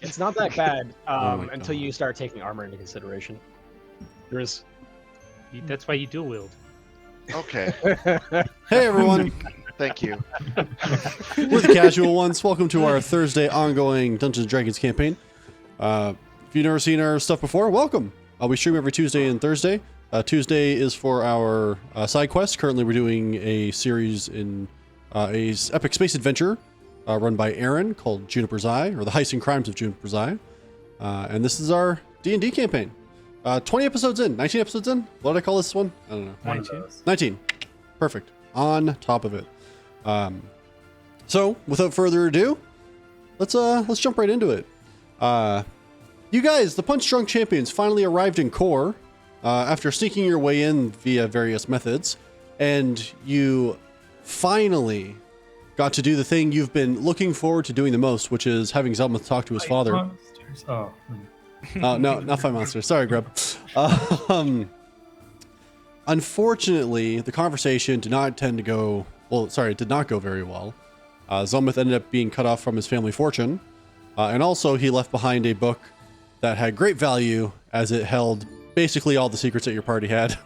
It's not that bad until God. you start taking armor into consideration. There's. That's why you dual wield. Okay. Hey everyone, Thank you. we're the Casual Ones. Welcome to our Thursday ongoing Dungeons & Dragons campaign. If you've never seen our stuff before, welcome. We stream every Tuesday and Thursday. Tuesday is for our side quest. Currently we're doing a series in a epic space adventure run by Aaron called Juniper's Eye, or the Heist and Crimes of Juniper's Eye. And this is our D&D campaign. 20 episodes in, 19 episodes in? What did I call this one? I don't know. 19. Perfect. On top of it. So, without further ado, let's jump right into it. You guys, the Punch Drunk Champions, finally arrived in Core after sneaking your way in via various methods, and you finally got to do the thing you've been looking forward to doing the most, which is having Zelmuth talk to his father. Monsters. Oh. No, not Five Monsters. Sorry, Grub. Unfortunately, the conversation did not go very well. Zelmuth ended up being cut off from his family fortune, and also he left behind a book that had great value as it held basically all the secrets that your party had,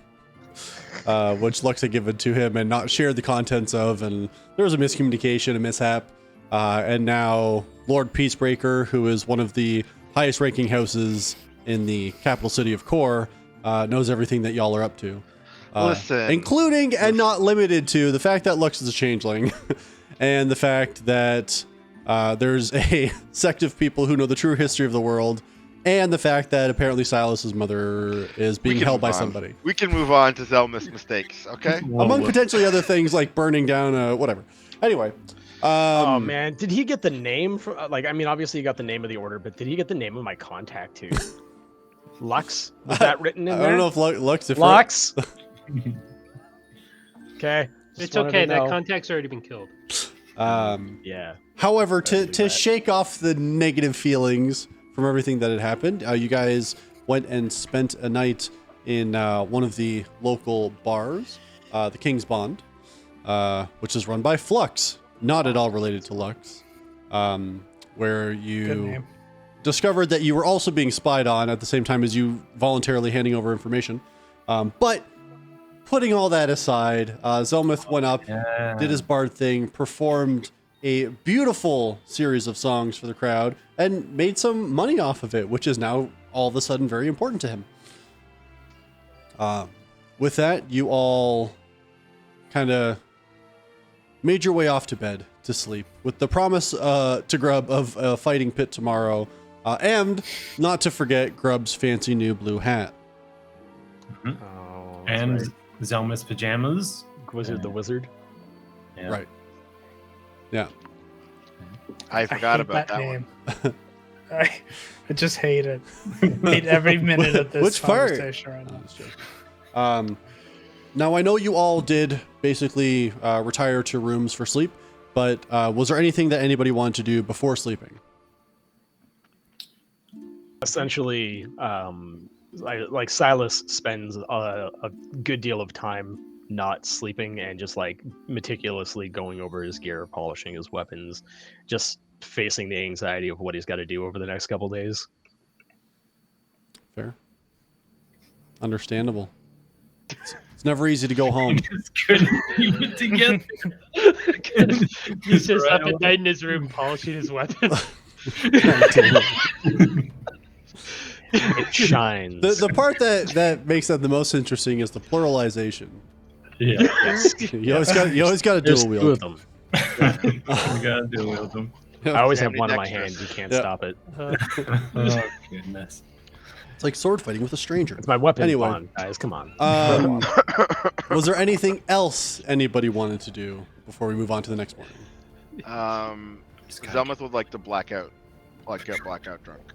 which Lux had given to him and not shared the contents of, and there was a miscommunication, a mishap, and now Lord Peacebreaker, who is one of the highest ranking houses in the capital city of Core, knows everything that y'all are up to. Listen. Including and not limited to the fact that Lux is a changeling and the fact that there's a sect of people who know the true history of the world, and the fact that apparently Silas's mother is being held by somebody. We can move on to Zelmuth's mistakes, okay? Among potentially other things like burning down whatever. Anyway. Oh man, did he get the name from? Obviously he got the name of the order, but did he get the name of my contact too? Lux? Was that written in there? I don't know if Lux. Lux. Okay. It's okay. That contact's already been killed. Yeah. However, to shake off the negative feelings from everything that had happened, you guys went and spent a night in one of the local bars, the King's Bond, which is run by Flux, not at all related to Lux, where you discovered that you were also being spied on at the same time as you voluntarily handing over information. But putting all that aside, Zelmuth went up, did his bard thing, performed a beautiful series of songs for the crowd, and made some money off of it, which is now all of a sudden very important to him. With that, you all kind of made your way off to bed to sleep, with the promise to Grub of a fighting pit tomorrow, and not to forget Grub's fancy new blue hat. Mm-hmm. And right. Zelmuth's pajamas. The Wizard. Yeah. Right. Yeah. I forgot about that name. one. I just hate it. Hate every minute of this Which part? conversation right now. Now, I know you all did basically retire to rooms for sleep, but was there anything that anybody wanted to do before sleeping? Essentially, Silas spends a good deal of time not sleeping and just meticulously going over his gear, polishing his weapons, just facing the anxiety of what he's got to do over the next couple days. Fair. Understandable. It's never easy to go home. He's just up at night in his room polishing his weapons. It shines. The part that makes that the most interesting is the pluralization. Yeah. Yes. You always got to dual wield. Two of them. You gotta deal with them. I always have one in my hand. You can't stop it. Oh goodness. It's like sword fighting with a stranger. It's my weapon Anyway. bond, guys. Come on. Was there anything else anybody wanted to do before we move on to the next morning? Zelmuth would like to get blackout drunk.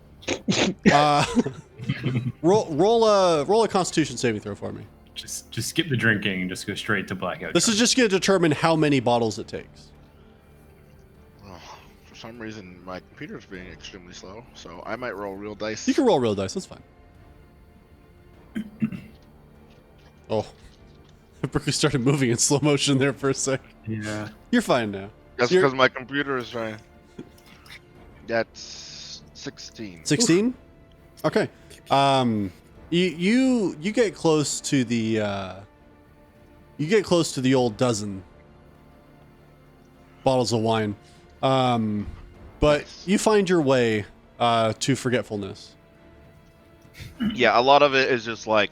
Roll a Constitution saving throw for me. Just skip the drinking and just go straight to blackout. This is just going to determine how many bottles it takes. For some reason, my computer's being extremely slow, so I might roll real dice. You can roll real dice. That's fine. Oh, Brooklyn started moving in slow motion there for a sec. Yeah. You're fine now. That's because my computer is trying. That's 16. 16. Okay. You get close to the old dozen bottles of wine, but Nice. you find your way to forgetfulness. Yeah, a lot of it is just like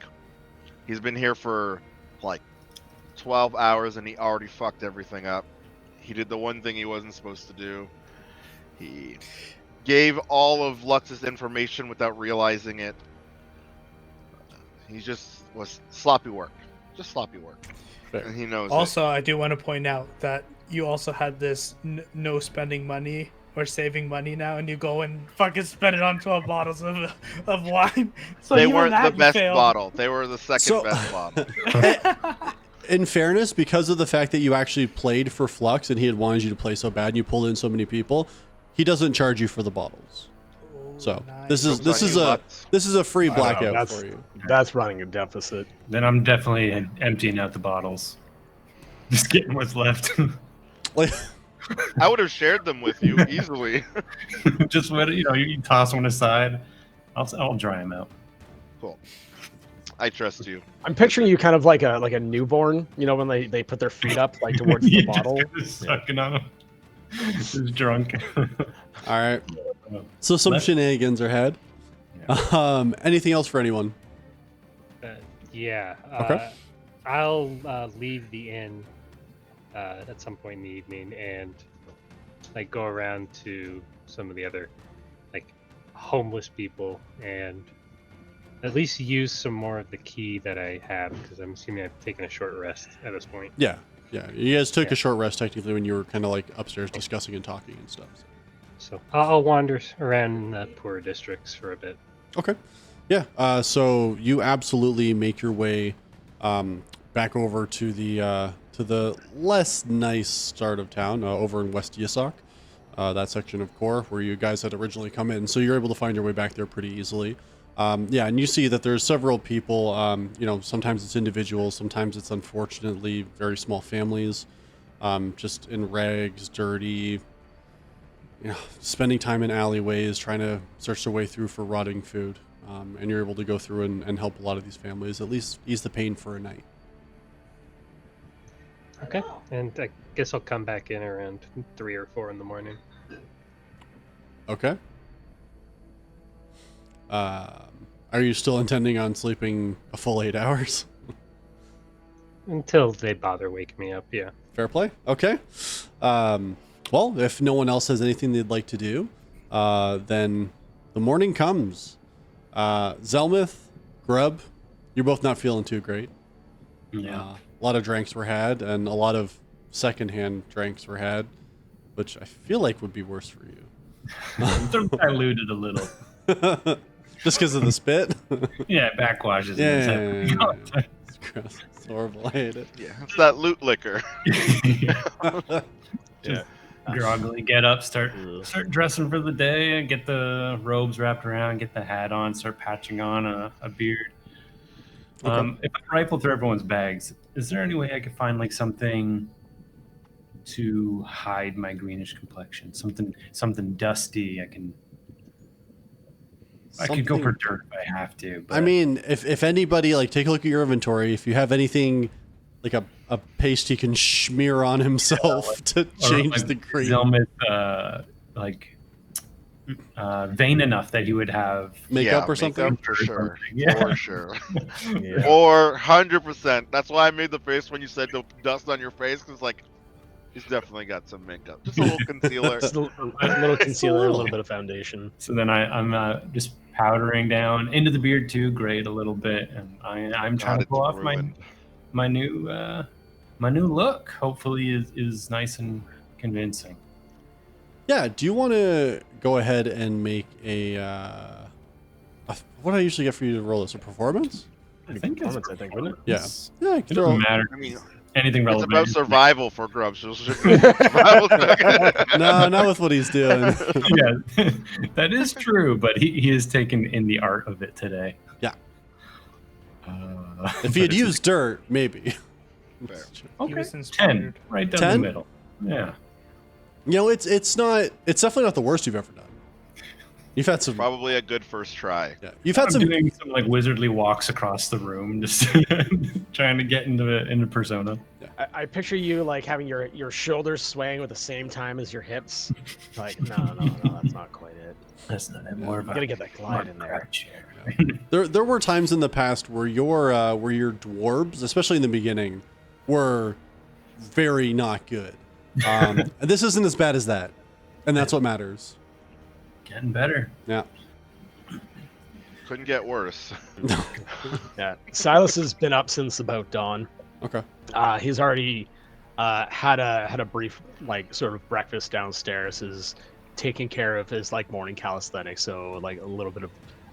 he's been here for like 12 hours and he already fucked everything up. He did the one thing he wasn't supposed to do. He gave all of Lux's information without realizing it. He just was sloppy work. Just sloppy work. Fair. And he knows Also, I do want to point out that you also had this no spending money or saving money now, and you go and fucking spend it on 12 bottles of wine. So it. They even weren't that the you best failed. bottle. They were the second So- best bottle. In fairness, because of the fact that you actually played for Flux and he had wanted you to play so bad and you pulled in so many people, he doesn't charge you for the bottles. So nice. this is Jokes on you, Lux. this is a free I don't know, blackout for you. That's running a deficit. Then I'm definitely emptying out the bottles. Just getting what's left. Like, I would have shared them with you easily. Just what you toss one aside. I'll dry them out. Cool. I trust you. I'm picturing you kind of like a newborn, when they put their feet up like towards the You're bottle. just sucking on them. Just drunk. all right. So some shenanigans are had. Anything else for anyone? Yeah. Okay. I'll leave the inn at some point in the evening and like go around to some of the other like homeless people and at least use some more of the key that I have because I'm assuming I've taken a short rest at this point. Yeah. You guys took Yeah. a short rest technically when you were kind of like upstairs discussing and talking and stuff. So I'll wander around the poorer districts for a bit. Okay. Yeah. So you absolutely make your way back over to the less nice start of town over in West Yasok, that section of Core where you guys had originally come in. So you're able to find your way back there pretty easily. Yeah, and you see that there's several people. Sometimes it's individuals, sometimes it's unfortunately very small families, just in rags, dirty. Spending time in alleyways, trying to search their way through for rotting food. And you're able to go through and help a lot of these families, at least ease the pain for a night. Okay. And I guess I'll come back in around 3 or 4 in the morning. Okay. Are you still intending on sleeping a full 8 hours? Until they bother waking me up, yeah. Fair play. Okay. Well, if no one else has anything they'd like to do, then the morning comes. Zelmith, Grub, you're both not feeling too great. Yeah. A lot of drinks were had, and a lot of secondhand drinks were had, which I feel like would be worse for you. They're diluted a little. Just because of the spit? Yeah, it backwashes. Yeah. It's gross. It's horrible. I hate it. Yeah, it's that loot liquor. Just groggily get up, start dressing for the day, get the robes wrapped around, get the hat on, start patching on a beard. Okay. If I rifle through everyone's bags, is there any way I could find like something to hide my greenish complexion? Something dusty. I could go for dirt if I have to. But I mean, if anybody, like, take a look at your inventory. If you have anything, like a paste he can smear on himself to change the green. Zelmith, vain enough that he would have Makeup or something? Makeup for sure. Yeah. For sure. Yeah. Or 100%. That's why I made the face when you said the dust on your face, because, like, he's definitely got some makeup. Just a little concealer. Just a little concealer, a little bit of foundation. So then I'm just powdering down into the beard too, grayed a little bit, and I'm trying God, to pull it's off ruined. my new look. Hopefully is nice and convincing. Yeah. Do you want to go ahead and make what do I usually get for you to roll this? A performance? I think it's Performance, I think, wouldn't it? Yeah. Yeah. I It can doesn't throw. matter. I mean, Anything it's relevant. about survival for Grubs. So it should be survival check. No, not with what he's doing. Yeah, that is true, but he is taken in the art of it today. Yeah. If If he had used dirt, maybe. Fair. He was 10, inspired. right down 10? the middle. Yeah. It's definitely not the worst you've ever done. You've had some. Probably a good first try. Yeah, you've had I'm some. doing some like wizardly walks across the room, just trying to get into persona. I picture you like having your shoulders swaying at the same time as your hips. Like, no, that's not quite it. That's not it. More of You a gotta get that glide in there. chair. There were times in the past where your dwarves, especially in the beginning, were very not good. And this isn't as bad as that, and that's what matters. Getting better. Yeah. Couldn't get worse. Yeah, Silas has been up since about dawn. Okay. He's already had a brief like sort of breakfast downstairs. Is taking care of his like morning calisthenics, so like a little bit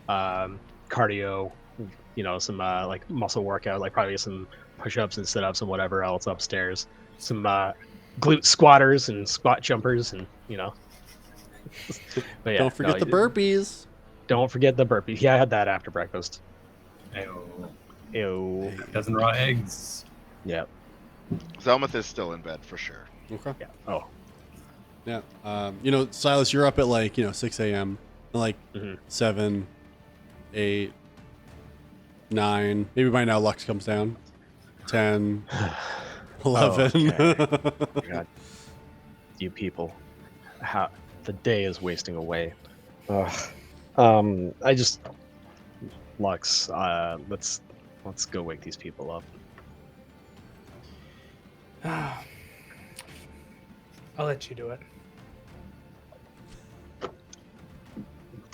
of cardio, some like muscle workout, like probably some push-ups and sit-ups and whatever else upstairs. Some glute squatters and squat jumpers, and But yeah, Don't forget the burpees. Don't forget the burpees. Yeah, I had that after breakfast. Ew. Ew. Dozen raw eggs. Yeah. Zelmuth is still in bed for sure. Okay. Yeah. Oh. Yeah. Silas, you're up at like 6 a.m. Like 7, 8, 9. Maybe by now Lux comes down. 10, 11. Oh, okay. God. You people. How the day is wasting away. Ugh. I just Lux, let's go wake these people up. I'll let you do it.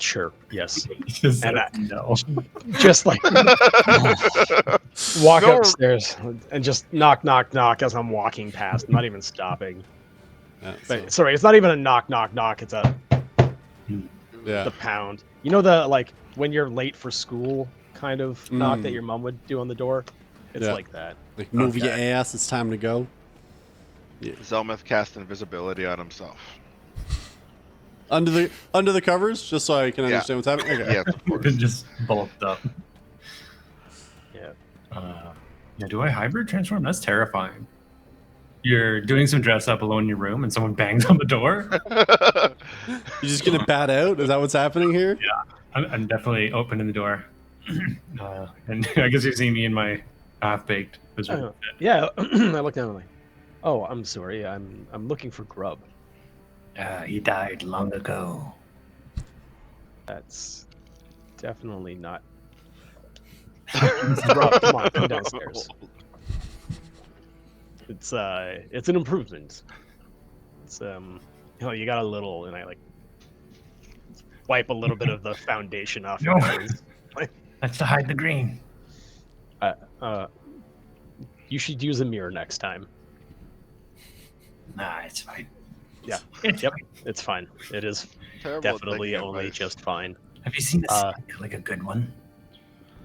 Sure. Yes. Just And no. Just like walk No. upstairs and just knock, knock, knock as I'm walking past. I'm not even stopping. Yeah, But, sorry, it's not even a knock, knock, knock. It's a yeah. the pound. You know the like when you're late for school kind of knock that your mom would do on the door. It's Yeah. like that. Like move your Okay. ass. It's time to go. Zelmuth cast invisibility on himself. Under the covers, just so I can understand what's happening. Okay. Yes, of course. Just bulked up. Yeah. Yeah, do I hybrid transform? That's terrifying. You're doing some dress up alone in your room and someone bangs on the door. You're just gonna bat out? Is that what's happening here? I'm definitely opening the door. And I guess you've seen me in my half-baked wizard. Oh, yeah. I look down and like, oh, I'm sorry. I'm looking for grub. He died long ago. That's definitely not. Grub, come on, come downstairs. It's an improvement. It's you got a little, and I like wipe a little bit of the foundation off your No. nose. That's to hide the green. You should use a mirror next time. Nah, it's fine. Yeah. It's Yep. fine. It's fine. It is Terrible definitely thinking only advice. just fine. Have you seen a Uh, stick? Like a good one?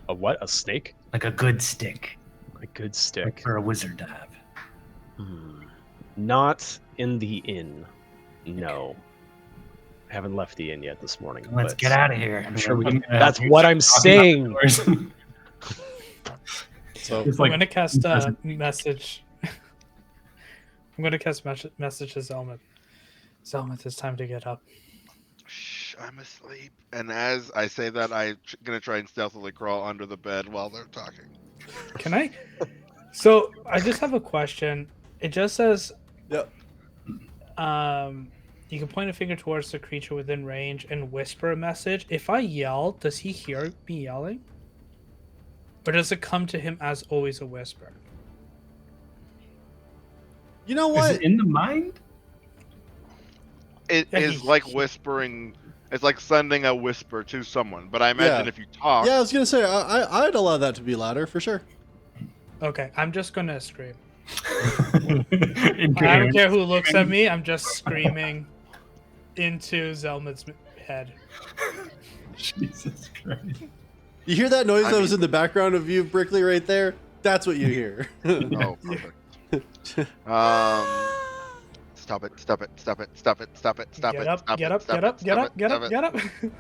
A what? A snake? Like a good stick. A good Like stick. for a wizard to have. Not in the inn. No. I haven't left the inn yet this morning. Let's but get out of here. I'm sure we can. That's what I'm saying. So It's I'm like gonna cast a message. I'm gonna cast message to Zelmuth. Zelmuth, it's time to get up. Shh, I'm asleep. And as I say that, I'm gonna try and stealthily crawl under the bed while they're talking. Can I? So I just have a question. It just says, Yep. you can point a finger towards the creature within range and whisper a message. If I yell, does he hear me yelling? Or does it come to him as always a whisper? You know Is what? it in the mind? It Yeah, is he- like whispering. It's like sending a whisper to someone. But I imagine Yeah. if you talk, Yeah, I was gonna say I'd allow that to be louder for sure. Okay, I'm just gonna scream. In I don't game. care who looks at me. I'm just screaming into Zelmuth's head. Jesus Christ. You hear that noise I that was mean- in the background of you, Brickley, right there? That's what you hear. oh, perfect. Stop it! Stop it! Stop it! Stop it! Stop it! Stop Get it! up! Stop Get it! up! Stop Get it, up! Get stop up! it, Get stop up! it. Get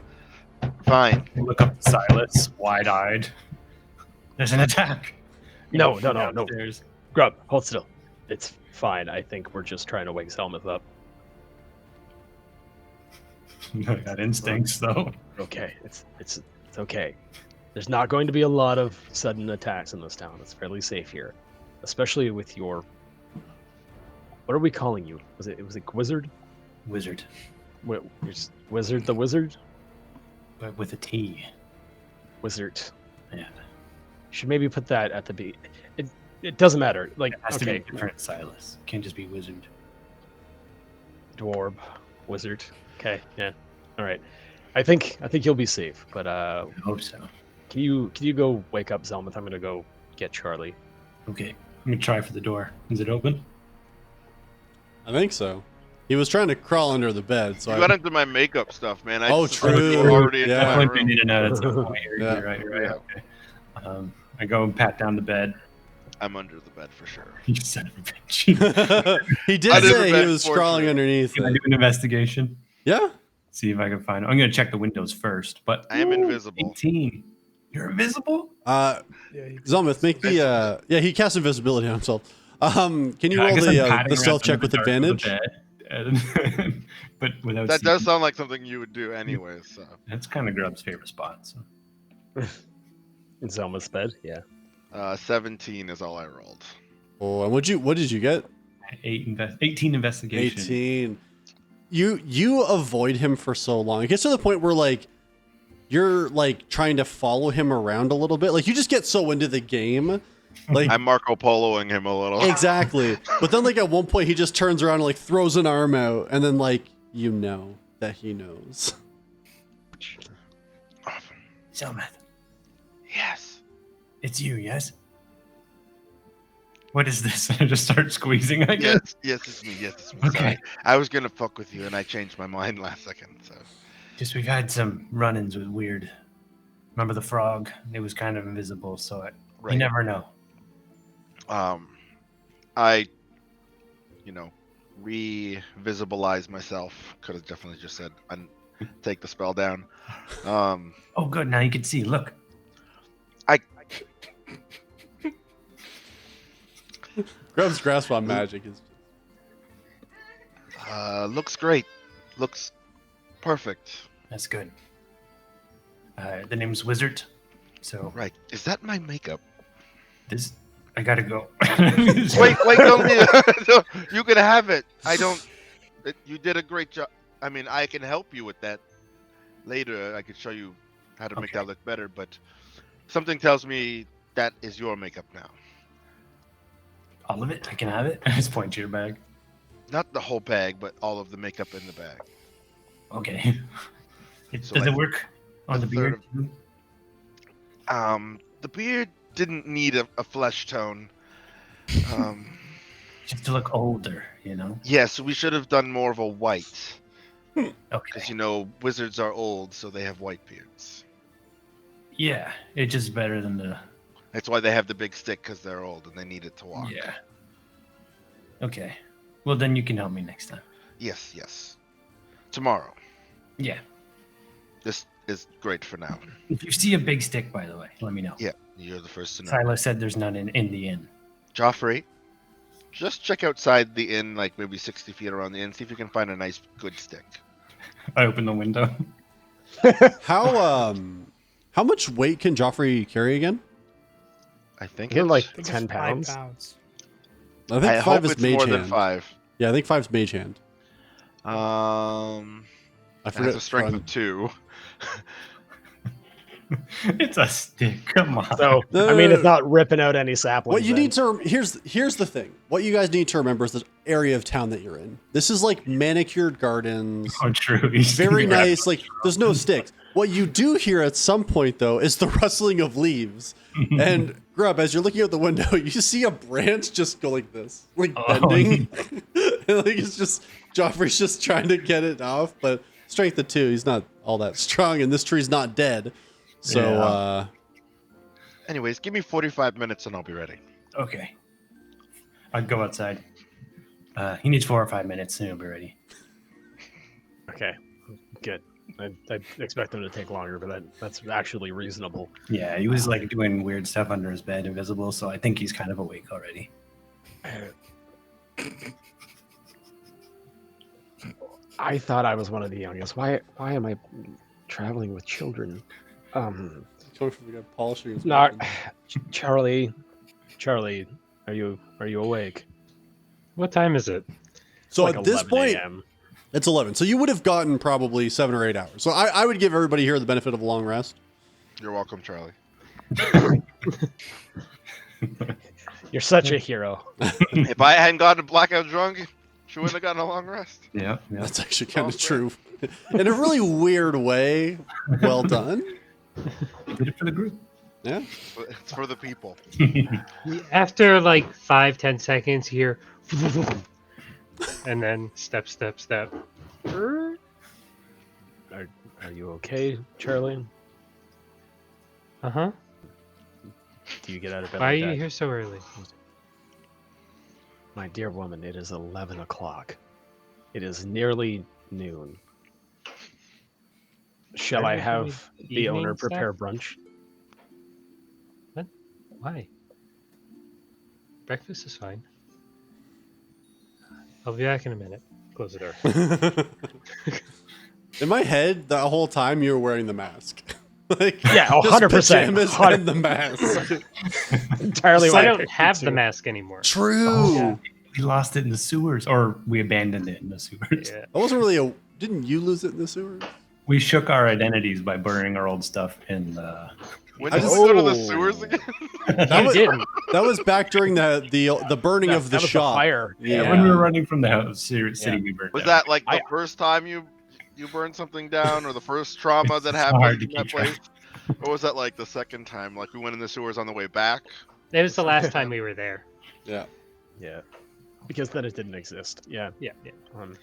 up! Fine. Look up to Silas, wide-eyed. There's an attack. No. Downstairs. Grub, hold still. It's fine. I think we're just trying to wake Selmuth up. I got instincts though. Okay, it's okay. There's not going to be a lot of sudden attacks in this town. It's fairly safe here, especially with your. What are we calling you? Was it wizard? Wizard, Wizard the wizard? but with a T. Wizard. Yeah, Should maybe put that at the B. It doesn't matter. Like it has to okay, be different, Silas. Can't just be wizard. dwarf, wizard. Okay, yeah. All right. I think you'll be safe. But I hope so. can you go wake up Zelmuth? I'm gonna go get Charlie. Okay, I'm gonna try for the door. Is it open? I think so. He was trying to crawl under the bed, so You I, got into my makeup stuff, man. Oh, just assumed you true. were already into Yeah. my I've been room. in and out at some point. You're Yeah. right. You're right. Yeah. Okay. I go and pat down the bed. I'm under the bed for sure. You son of a bitch. he did Under the say he bed was for crawling sure. underneath Can I it. do an investigation? Yeah. See if I can find. I'm gonna check the windows first. But I am invisible. 18. You're invisible. Yeah, he- Zelmuth, make the yeah, he cast invisibility on himself. Can you I roll guess I'm patting the stealth around check with the dark of the advantage? bed, but without. That seeing- does sound like something you would do anyway. So That's kind of Grub's favorite spot. So. In Zelma's bed. Yeah. 17 is all I rolled. Oh, and what did you get? 18 investigation. 18. You avoid him for so long. It gets to the point where like you're like trying to follow him around a little bit. Like you just get so into the game. Like I'm Marco Poloing him a little. exactly. But then like at one point he just turns around and like throws an arm out and then like you know that he knows. Zelmuth, Yes. it's you, yes? What is this? I just start squeezing, I guess. Yes, it's me. Yes, it's me. Okay. Sorry. I was gonna fuck with you, and I changed my mind last second. So Just we've had some run-ins with weird. Remember the frog? It was kind of invisible, so you right. never know. I, re-visibilize myself. Could have definitely just said, take the spell down. Oh, good. Now you can see. Look. Grub's grasp on magic is Looks great. Looks perfect. That's good. The name's Wizard. So Right. Is that my makeup? this, I gotta go. Wait, don't leave. You can have it. You did a great job. I mean, I can help you with that later. I could show you how to make Okay. that look better, but something tells me that is your makeup now. All of it? I can have it? I just point to your bag. Not the whole bag, but all of the makeup in the bag. Okay. So Does like it work on a the beard? The beard didn't need a flesh tone. Just to look older, you know? Yes, we should have done more of a white. Okay. Because, wizards are old, so they have white beards. Yeah, it's just better than the. That's why they have the big stick, because they're old and they need it to walk. Yeah. Okay. Well, then you can help me next time. Yes. Tomorrow. Yeah. This is great for now. If you see a big stick, by the way, let me know. Yeah, you're the first to know. Silas said there's none in the inn. Joffrey, just check outside the inn, like maybe 60 feet around the inn, see if you can find a nice, good stick. I open the window. how much weight can Joffrey carry again? I think You're it's, like I think it's 10 5 pounds. pounds. I think I 5 hope is it's mage more hand. than 5. Yeah, I think 5's mage hand. I I have forget. a strength of 2. It's a stick. Come on. So No, I mean, no, it's not ripping out any saplings. What you then. need to here's the thing. What you guys need to remember is the area of town that you're in. This is like manicured gardens, Oh, true. He's very gonna grab- nice. Like there's no sticks. What you do hear at some point though is the rustling of leaves. And Grub, as you're looking out the window, you see a branch just go like this, like Oh, bending. And, like it's just Joffrey's just trying to get it off, but strength of 2, he's not all that strong, and this tree's not dead. So Yeah. Anyways, give me 45 minutes and I'll be ready. Okay. I'd go outside. He needs 4 or 5 minutes and he'll be ready. Okay, good. I expect him to take longer, but that's actually reasonable. Yeah, he was like doing weird stuff under his bed, invisible, so I think he's kind of awake already. I thought I was one of the youngest. Why am I traveling with children? Coming from the guy polishing his No, weapon. Charlie, are you awake? What time is it? So Like at this 11 point, a.m. it's 11. So you would have gotten probably 7 or 8 hours. So I would give everybody here the benefit of a long rest. You're welcome, Charlie. You're such a hero. If I hadn't gotten blackout drunk, she wouldn't have gotten a long rest. Yeah, yeah. That's actually kind of Oh, true. In a really weird way. Well done. Did it for the group. Yeah. But it's for the people. After like 5-10 seconds, here, and then step. Are you okay, Charlie? Uh-huh. Do you get out of bed? Why are like you that? here so early? My dear woman, it is 11 o'clock. It is nearly noon. Shall I Early have the owner evening stuff? prepare brunch? Why? Breakfast is fine. I'll be back in a minute. Close the door. In my head, the whole time you were wearing the mask. Like, Yeah, just 100%. pajamas and the mask. Entirely. I what don't picked have too. the mask anymore. True. Yeah. We lost it in the sewers, or we abandoned it in the sewers. Yeah. That wasn't really a. Didn't you lose it in the sewers? We shook our identities by burning our old stuff in the. When I did just- we go to the Oh. sewers again? That was, didn't. that was back during the burning of the that was shop. fire. Yeah. When we were running from the house, city Yeah. we burned Was down. that like the I- first time you burned something down, or the first trauma that It's so hard happened to in that keep track. place? Or was that like the second time? Like we went in the sewers on the way back? It was the last time we were there. Yeah. Yeah. Because then it didn't exist. Yeah. Yeah. Um,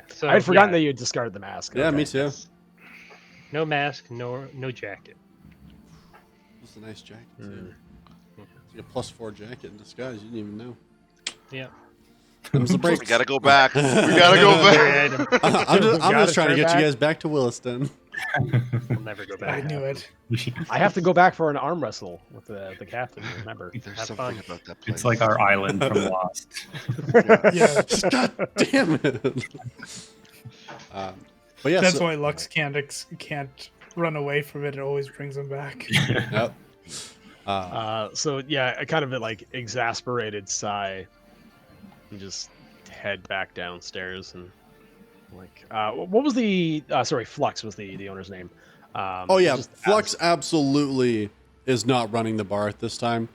So I had forgotten yeah, that you had discarded the mask. Yeah, Okay. me too. No mask, no jacket. It's a nice jacket too. Mm. It's like a +4 jacket in disguise. You didn't even know. Yeah. Them's the We breaks. gotta go back. We gotta go back. I'm just Gotta trying to turn get back. you guys back to Williston. We'll never go back. I knew it. I have to go back for an arm wrestle with the captain. Remember? There's Have something fun. about that place. It's like our island from Lost. Yeah. God damn it. But yeah, That's so, why Lux can't run away from it. It always brings him back. Yep. So yeah, a kind of a like exasperated sigh, and just head back downstairs and like what was the sorry, Flux was the owner's name. Oh yeah, just Flux absolutely is not running the bar at this time.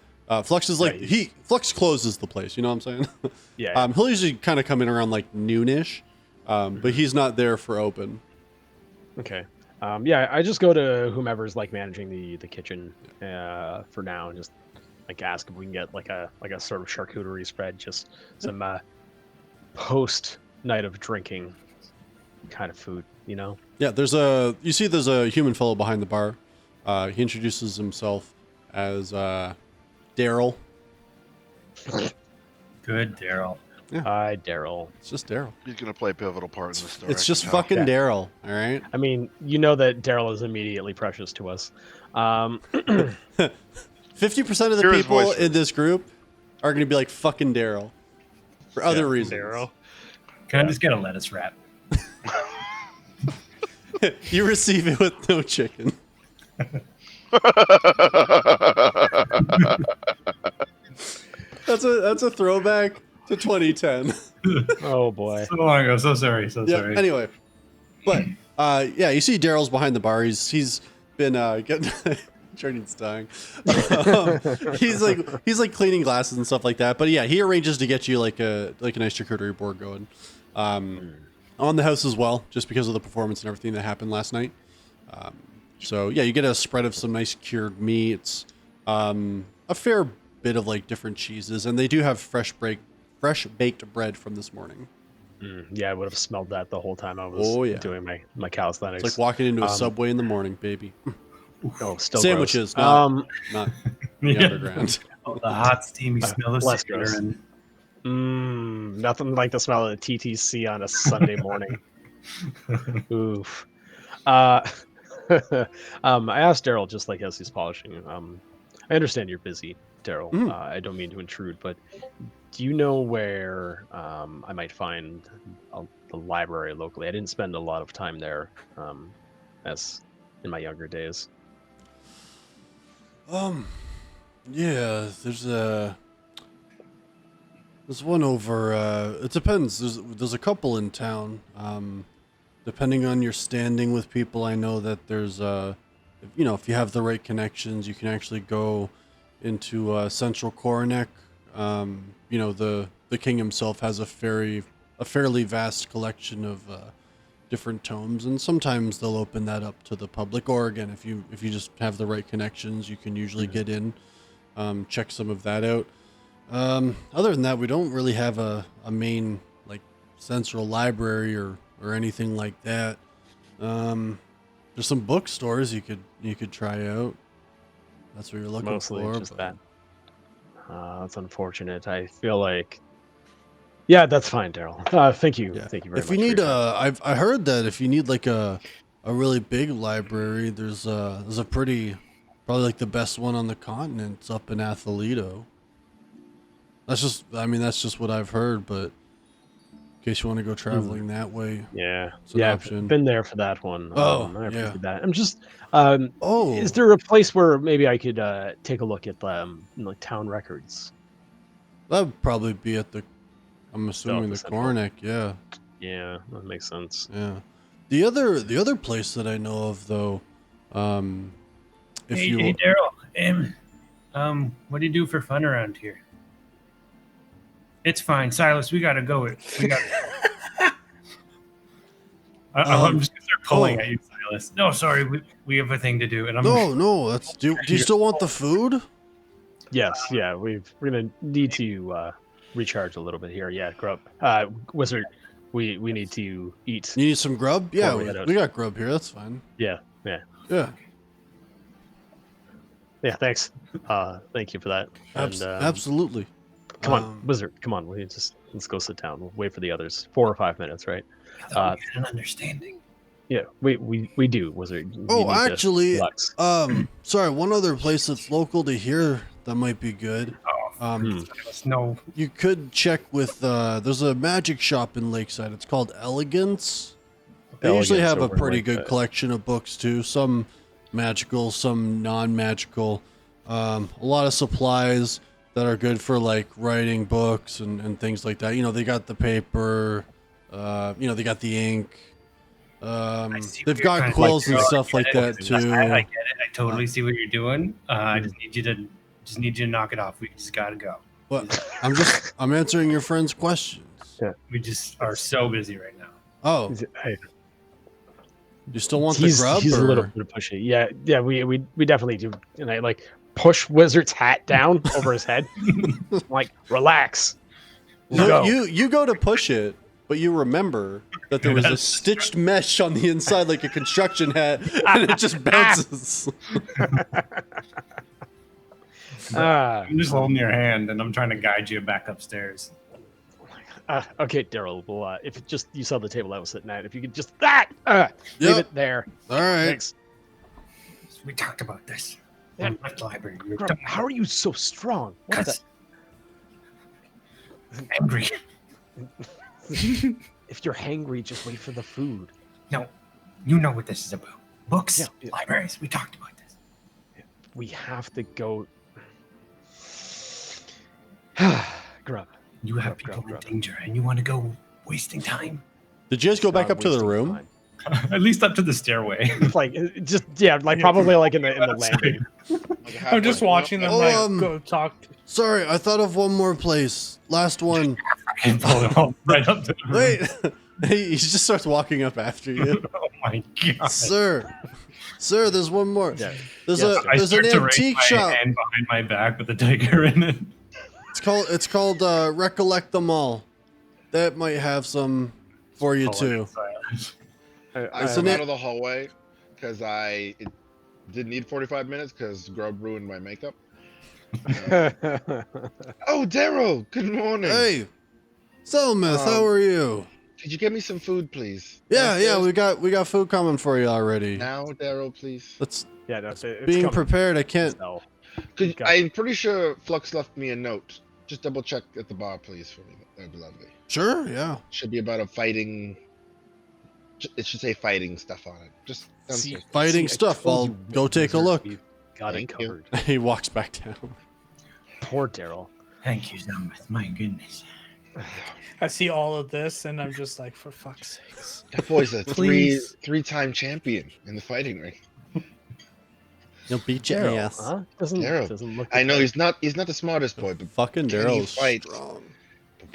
Flux is like Yeah, Flux closes the place. You know what I'm saying? Yeah. He'll usually kind of come in around like noonish, but he's not there for open. Okay. Yeah, I just go to whomever's like managing the kitchen for now and just like ask if we can get like a sort of charcuterie spread, just some post night of drinking kind of food, you know? Yeah, there's a human fellow behind the bar. He introduces himself as Daryl. Good, Daryl. Hi, Daryl. It's just Daryl. He's gonna play a pipital part in the story. It's just I can tell. fucking Yeah. Daryl. All right. I mean, you know that Daryl is immediately precious to us. 50% of the Hear his people voice in this group are going to be like fucking Daryl for other reasons. Daryl. Can I just get a lettuce wrap? You receive it with no chicken. That's a throwback to 2010. Oh boy. So long ago. So sorry. So Yeah. sorry. Anyway, but yeah, you see Daryl's behind the bar. He's been getting. Jordan's dying. He's like cleaning glasses and stuff like that. But yeah, he arranges to get you like a nice charcuterie board going on the house as well, just because of the performance and everything that happened last night. So yeah, you get a spread of some nice cured meats, a fair bit of like different cheeses, and they do have fresh baked bread from this morning. Yeah, I would have smelled that the whole time I was doing my calisthenics. It's like walking into a Subway in the morning, baby. Oh, still Sandwiches, gross. not the Yeah. underground. Oh, the hot, steamy smell of less cider gross. and Nothing like the smell of the TTC on a Sunday morning. Oof. I asked Daryl just like as he's polishing. I understand you're busy, Daryl. Mhm. I don't mean to intrude, but do you know where I might find the library locally. I didn't spend a lot of time there, as in my younger days. Yeah, there's one over. It depends. There's a couple in town. Depending on your standing with people, I know that there's if you have the right connections, you can actually go into Central Coronek. The king himself has a fairly vast collection of different tomes, and sometimes they'll open that up to the public. Or again, if you just have the right connections, you can usually get in, check some of that out. Other than that, we don't really have a main like central library or anything like that. There's some bookstores you could try out. That's what you're looking Mostly for. just that. That's unfortunate. I feel like. Yeah, that's fine, Daryl. Thank you. Yeah. Thank you very If much. you for need your time. I heard that if you need like a really big library, there's a probably like the best one on the continent. It's up in Atholito. That's just what I've heard, but in case you want to go traveling that way, Yeah, it's an yeah, option. I've been there for that one. Oh, I yeah. appreciate that. I'm just, Oh, is there a place where maybe I could take a look at like town records? that would probably be at I'm Still assuming at the the central. Cornic, yeah. Yeah, that makes sense. Yeah. The other place that I know of though, if you Hey, Daryl. What do you do for fun around here? It's fine, Silas. We gotta go. We got. I'm just gonna start pulling at you, Silas. No, sorry, we have a thing to do, and I'm. No, that's do you still want the food? Yes, yeah, we're gonna need to recharge a little bit here. Yeah, Grub, Wizard, we need to eat. You need some grub? Yeah, we head out. we got grub here. That's fine. Yeah. Yeah. Yeah, thanks. Thank you for that. Absolutely. Come on, Wizard. Come on. Let's go sit down. We'll wait for the others. 4 or 5 minutes, right? I thought we had an understanding. Yeah, we do, Wizard. You Oh, need to actually, relax. sorry. One other place that's local to here that might be good. No. You could check with. There's a magic shop in Lakeside. It's called Elegance. They usually Elegance have a over pretty like good that. collection of books too. Some magical, some non-magical. A lot of supplies that are good for like writing books and things like that. They got the paper. They got the ink. They've got quills and stuff like that too. I get it. I totally see what you're doing. I just need you to knock it off. We just gotta go. But I'm answering your friend's questions. We just are so busy right now. Oh, Hey, you still want the he's grub? a little or- bit pushy. Yeah. We definitely do. And I like push Wizard's hat down over his head. I'm like, relax. We'll No, go. you go to push it, but you remember that there was a stitched mesh on the inside like a construction hat, and it just bounces. I'm just holding your hand and I'm trying to guide you back upstairs. Okay, Daryl. Well, if it just you saw the table I was sitting at, if you could just leave Yep. it there. All right. Thanks. We talked about this. Yeah. In the library. We were Grub, talking how are you so strong? What the? I'm angry. If you're hangry, just wait for the food. No, you know what this is about. Books, Yeah. libraries. We talked about this. We have to go. Grub. You have Grub, people grub. in danger, and you want to go wasting time. Did you guys go back Not up to the wasting room? time. At least up to the stairway. Like just probably like in the landing. I'm just watching them go talk. Sorry, I thought of one more place. Last one. And pull them all right up to the room. Wait. He just starts walking up after you. Oh my god. Sir, there's one more. Yeah. There's Yes, I there's start an to raise antique my shop. hand behind my back with a dagger in it. It's called Recollect Them All. That might have some for you too. I It's come an- out of the hallway because it didn't need 45 minutes because Grub ruined my makeup. Oh, Daryl, good morning. Hey, Selmith, how are you? Could you get me some food, please? Yeah, Downstairs? we got food coming for you already. Now, Daryl, please. Let's Yeah, no, it's being coming. prepared. I can't. So, Could, Got it. I'm pretty sure Flux left me a note. just double check at the bar, please, for me. That'd be lovely. Sure, yeah. Should be about a fighting. It should say fighting stuff on it. Just downstairs. Fighting I stuff. told I'll you, go take a wizard, look. we've got it Thank you. covered. He walks back down. Poor Daryl. Thank you, Zelmith. My goodness. I see all of this, and I'm just like, for fuck's sakes. That boy's a Please. three-time champion in the fighting ring. He'll beat your Daryl, ass. huh? Daryl. Doesn't look. I know good. he's not the smartest boy, but Fucking Can he Daryl's fight? strong.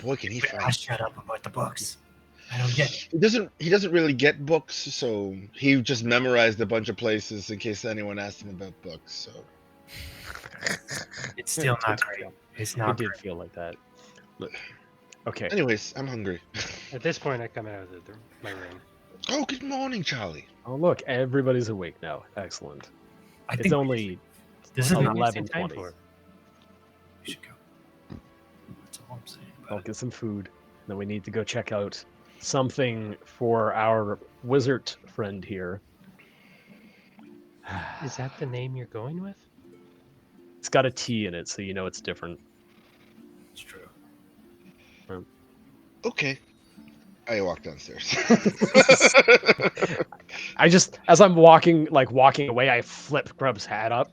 boy, can he I fight. shut up about the books. I don't get it. He doesn't really get books, so he just memorized a bunch of places in case anyone asked him about books. So It's still not great. It's It not did great. feel like that. Look. Okay. anyways, I'm hungry. At this point, I come out of my room. Oh, good morning, Charlie. Oh look, everybody's awake now. Excellent. I It's think only this is what 11:20. for. we should go. That's all I'm saying. I'll About it. get some food. Then we need to go check out something for our wizard friend here. Is that the name you're going with? It's got a T in it, so you know it's different. It's true. Okay. I walk downstairs. I just, as I'm walking away, I flip Grub's hat up.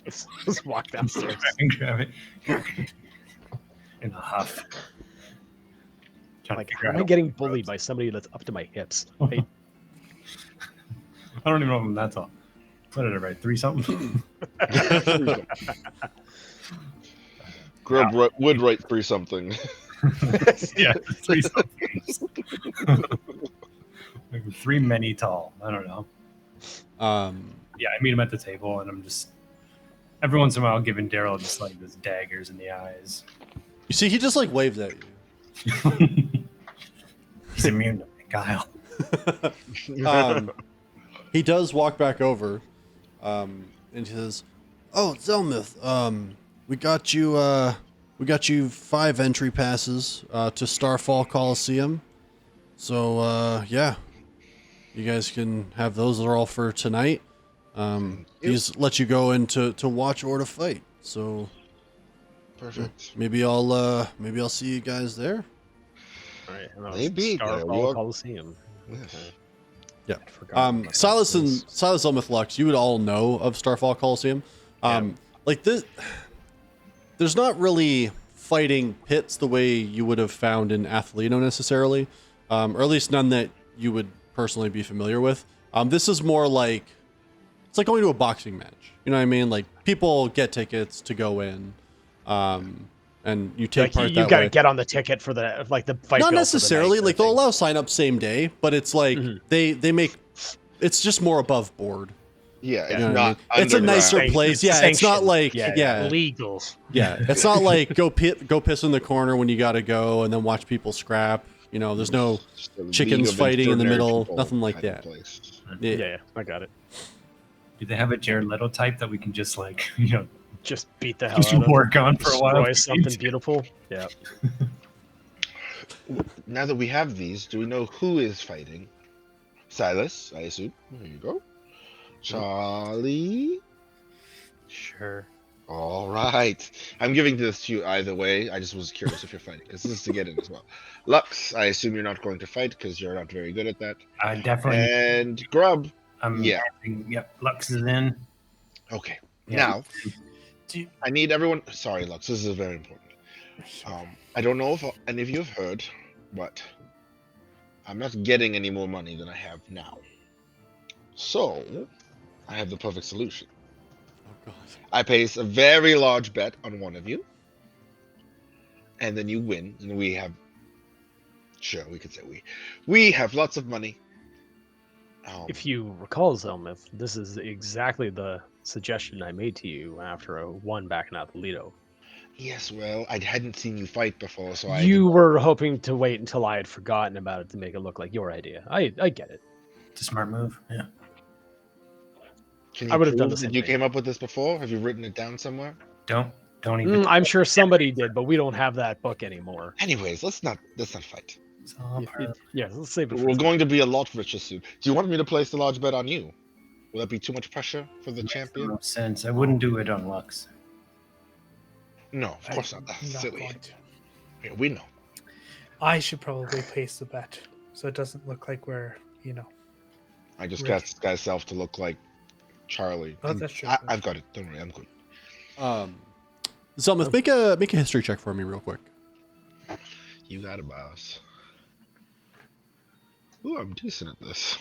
just walk downstairs. Grab it. In a huff. Trying to Like, figure how am out I getting bullied by somebody that's up to my hips? Hey, I don't even know if I'm that tall. What did I write? 3 something? Grub would write 3 something. Yeah, 3 something. Maybe 3 many tall. I don't know. Yeah, I meet him at the table, and I'm just every once in a while giving Daryl just like those daggers in the eyes. You see, he just like waves at you. He's immune to me, Kyle. He does walk back over, and he says, "Oh, Zelmith, we got you 5 entry passes to Starfall Coliseum. So yeah, you guys can have those. They're all for tonight. These let you go in to watch or to fight. So Perfect. maybe I'll see you guys there." all right, and Maybe, Starfall yeah, Coliseum. Yes. Okay. Yeah. I forgot. Silas Zelmith Lux, you would all know of Starfall Coliseum. Like this, there's not really fighting pits the way you would have found in Athlino necessarily, or at least none that you would personally be familiar with. This is more like it's like going to a boxing match. You know what I mean? Like people get tickets to go in, and you take Like, part you that got to way. get on the ticket for the fight. Not bill for the necessarily. night Like kind they'll of thing. allow sign up same day, but it's like they make it's just more above board. Yeah, it's You know what I not. mean? It's a underground. nicer place. Yeah, it's not sanctioned. like Yeah, yeah, Legal. yeah. It's not like go piss in the corner when you got to go and then watch people scrap. You know, there's no Just a chickens league of fighting in the extraordinary middle, people nothing like kind of that. place. yeah. Yeah, I got it. Do they have a Jared Leto type that we can just like Just beat the hell just out of work on for a while? Destroy something beautiful. Yeah. Now that we have these, do we know who is fighting? Silas, I assume. There you go. Charlie. Sure. All right. I'm giving this to you either way. I just was curious if you're fighting, because this is to get in as well. Lux, I assume you're not going to fight because you're not very good at that. I definitely. And Grub. Yeah. yeah. Yep. Lux is in. Okay. Yeah. Now, Do you- I need everyone. Sorry, Lux. This is very important. I don't know if any of you have heard, but I'm not getting any more money than I have now. So, I have the perfect solution. Oh god. I place a very large bet on one of you, and then you win, and we have. Sure, we could say we have lots of money. If you recall, Zelmith, this is exactly the suggestion I made to you after I won back in Athlito. Yes, well, I hadn't seen you fight before, so You were hoping to wait until I had forgotten about it to make it look like your idea. I get it. It's a smart move. Yeah. Can you I would have done prove the that same you thing. came up with this before? Have you written it down somewhere? Don't even. I'm sure somebody did, but we don't have that book anymore. Anyways, let's not fight. It's all part of- Yeah, let's save it for We're going to be a lot richer soon. Do you want me to place the large bet on you? Will that be too much pressure for the Makes champion? no sense. I wouldn't do it on Lux. No, of course not. That's Not silly. going to. Yeah, we know. I should probably place the bet so it doesn't look like we're, I just Rick. got this guy's self to look like Charlie. Oh, that's true. I've got it. Don't worry, I'm good. Zelmuth, make a history check for me real quick. You got it, boss. Ooh, I'm decent at this.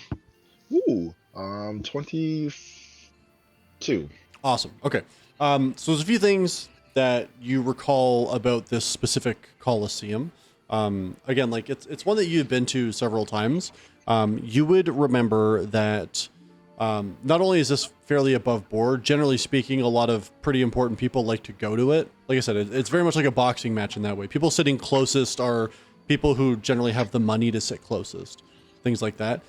Ooh, 22. Awesome. Okay. So there's a few things that you recall about this specific Coliseum. Again, like it's one that you've been to several times. You would remember that not only is this fairly above board, generally speaking, a lot of pretty important people like to go to it. Like I said, it's very much like a boxing match in that way. People sitting closest are people who generally have the money to sit closest, things like that.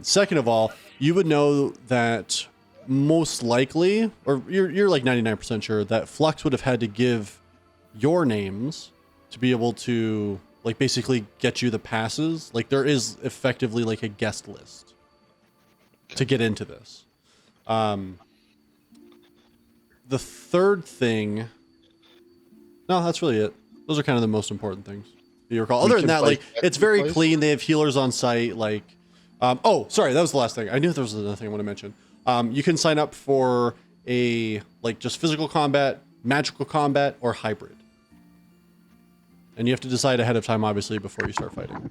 Second of all, you would know that most likely, or you're like 99% sure that Flux would have had to give your names to be able to like basically get you the passes. Like there is effectively like a guest list to get into this. The third thing, no, that's really it. Those are kind of the most important things that you recall. Other than that, like it's very clean. They have healers on site. Like, oh, sorry, that was the last thing. I knew there was another thing I want to mention. You can sign up for a like just physical combat, magical combat, or hybrid. And you have to decide ahead of time, obviously, before you start fighting.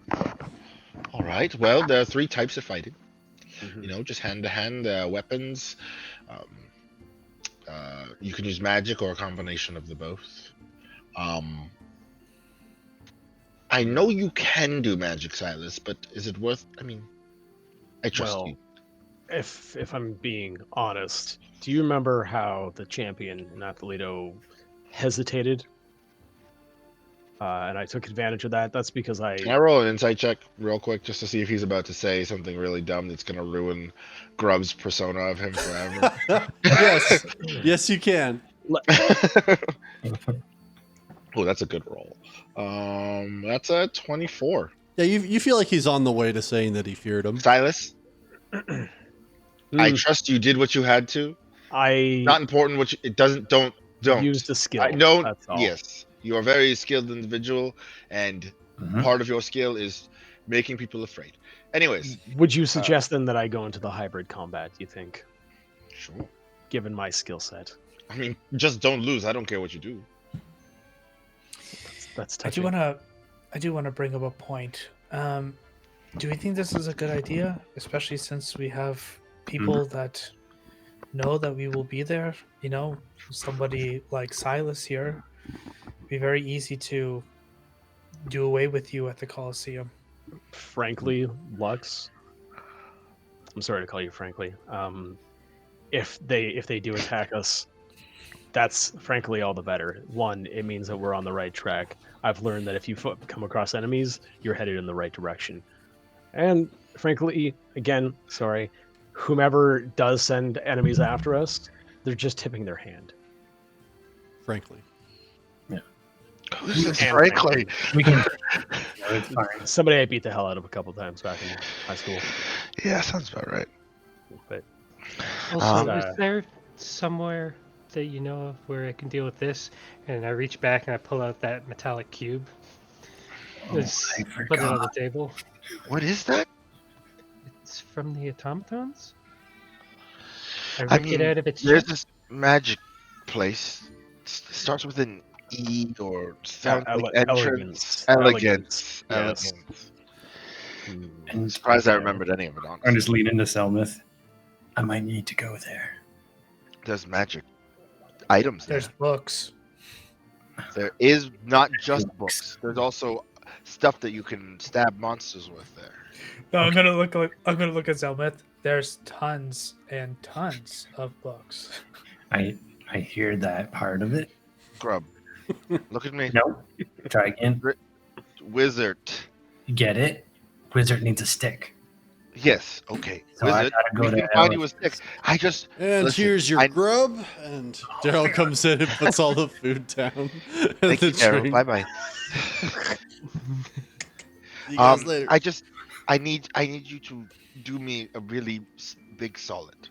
All right. Well, there are 3 types of fighting. You know, just hand-to-hand weapons. You can use magic or a combination of the both. I know you can do magic, Silas, but is it worth? I mean, I trust you. If I'm being honest, do you remember how the champion in Athleto hesitated? And I took advantage of that. That's because Can I roll an insight check real quick just to see if he's about to say something really dumb that's going to ruin Grub's persona of him forever? Yes, you can. Oh, that's a good roll. That's a 24. Yeah, you feel like he's on the way to saying that he feared him. Silas, I trust you did what you had to. Not important what you, it doesn't, don't. Use the skill. I don't, that's all. yes. You are a very skilled individual, and part of your skill is making people afraid. Anyways. Would you suggest then that I go into the hybrid combat, do you think? Sure. Given my skill set. I mean, just don't lose. I don't care what you do. That's I touching. do want to bring up a point. Do we think this is a good idea, especially since we have people that know that we will be there? You know, somebody like Silas here. It'd be very easy to do away with you at the Coliseum. Frankly, Lux, I'm sorry to call you frankly. If they do attack us, that's frankly all the better. One, it means that we're on the right track. I've learned that if you come across enemies, you're headed in the right direction. And frankly, again, sorry, whomever does send enemies after us, they're just tipping their hand. Frankly. Frankly. We can. It's fine. Somebody I beat the hell out of a couple times back in high school. Yeah, sounds about right. But Also, is there somewhere that you know of where I can deal with this? And I reach back and I pull out that metallic cube. Just put it on the table. What is that? It's from the automatons. I I ripped it mean, out of its there's chest. this magic place. It starts with an E or sounds like entrance. Elegance. Yes. I'm surprised I remembered any of it, honestly. I'm just leaning into Selmith. I might need to go there. There's magic items there. There's books. There is not just books. There's also stuff that you can stab monsters with there. No, I'm gonna look at Zelmith. There's tons and tons of books. I hear that part of it. Grub, look at me. Nope. Try again. Wizard. Get it? Wizard needs a stick. Yes, okay. So I Wizard, gotta go we to can find you a Elephant. stick. I just... And Listen, here's your I- grub. And Daryl comes in and puts all the food down. And Thank you, the Daryl. drink. Bye-bye. See you guys later. I need you to do me a really big solid.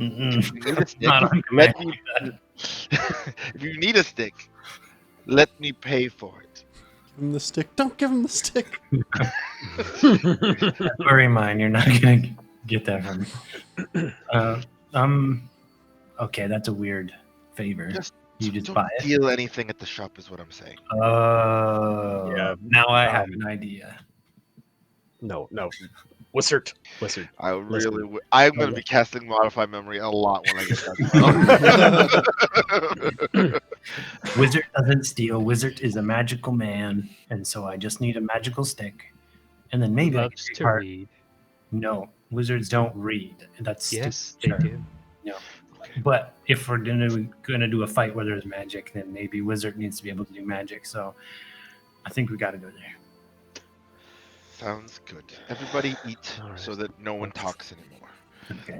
If you need a stick, Not on let command. me. If you need a stick, let me pay for it. Give him the stick. Don't give him the stick. Worry mine. You're not gonna get that from me. Okay. That's a weird favor. Just You just don't buy it. steal anything at the shop, is what I'm saying. Oh. Yeah, Now I have um, an idea. no. Wizard. I Listen. really, I'm going to be casting Modify Memory a lot when I get that. Wizard doesn't steal. Wizard is a magical man, and so I just need a magical stick, and then maybe I can Loves take to part. read. No, wizards don't read. That's Yes, stupid. they do. No, but if we're gonna do a fight where there's magic, then maybe wizard needs to be able to do magic. So I think we got to go there. Sounds good. Everybody eat All right. so that no one talks anymore. Okay.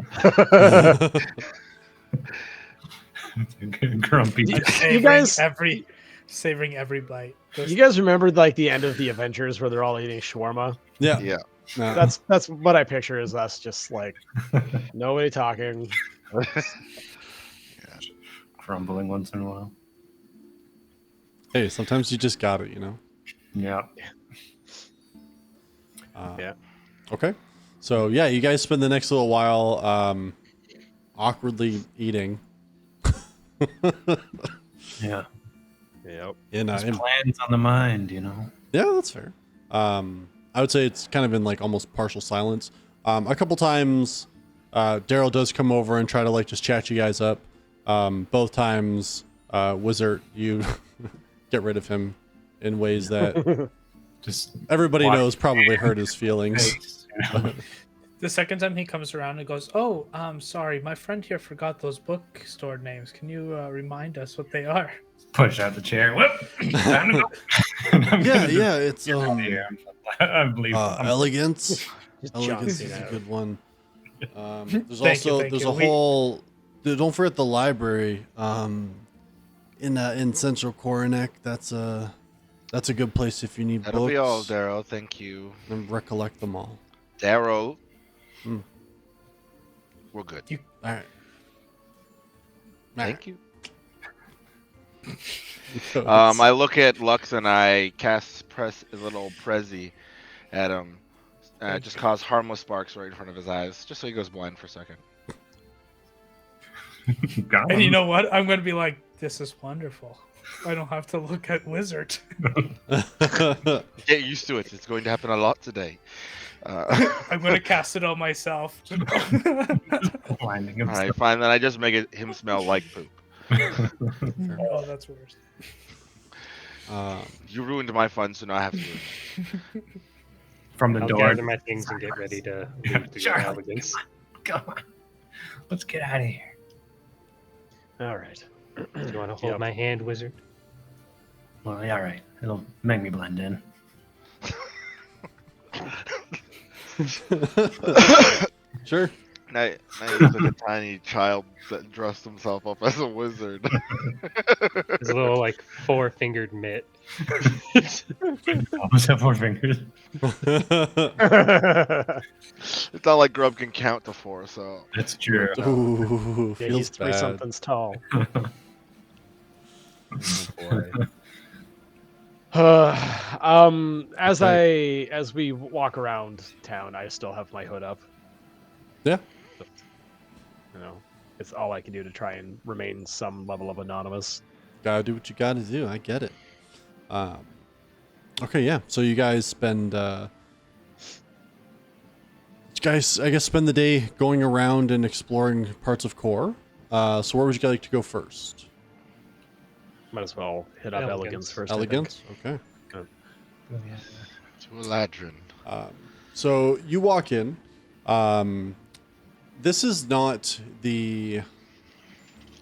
Grumpy. You Savoring guys- savoring every bite. You guys remember like the end of the Avengers where they're all eating shawarma? Yeah. Yeah. That's what I picture is us just like nobody talking. Crumbling once in a while. Hey, sometimes you just got it, you know. Yeah. Yeah. Okay. So yeah, you guys spend the next little while awkwardly eating. Yeah. Yep. in There's in plans on the mind, you know. Yeah, that's fair. I would say it's kind of in like almost partial silence. A couple times, Daryl does come over and try to like just chat you guys up. Both times, Wizard, you get rid of him in ways that Just everybody Why? knows probably hurt his feelings. face, you know? The second time he comes around and goes, "Oh, sorry, my friend here forgot those bookstore names. Can you remind us what they are?" Push out the chair. Whoop. Time to go. Yeah, it's Yeah, I believe. elegance. Just Elegance John is a Cena. good one. There's Thank you, also thank there's you. a whole. Don't forget the library. In Central Coronac. That's a good place if you need That'll books be all, Daryl. Thank you. and recollect them all. Daryl. Hmm. We're good. All right. Thank you. I look at Lux and I cast a little Prezi at him. Just cause harmless sparks right in front of his eyes, just so he goes blind for a second. Got And you him. know what? I'm going to be like, "This is wonderful. I don't have to look at Wizard." Get used to it. It's going to happen a lot today. I'm going to cast it on myself. Blinding him. I find that I just make him smell like poop. Oh, that's worse. You ruined my fun, so now I have to do it. From the I'll door. gather my things and get ready to leave to go to Elegance. Come on. Let's get out of here. All right. Do you want to hold Yep. my hand, Wizard? Well, yeah, all right. It'll make me blend in. Sure. Now he's like a tiny child that dressed himself up as a wizard. It's a little like 4-fingered mitt. Almost have 4 fingers. It's not like Grub can count to 4, so That's true. Ooh, Yeah, feels he's three bad. somethings tall. As we walk around town, I still have my hood up. Yeah. You know, it's all I can do to try and remain some level of anonymous. Gotta do what you gotta do. I get it. Okay, yeah. So you guys spend I guess spend the day going around and exploring parts of Core. So where would you like to go first? Might as well hit up Elegance. Elegance first. I think. Elegance? Okay. to Eladrin. So you walk in. This is not the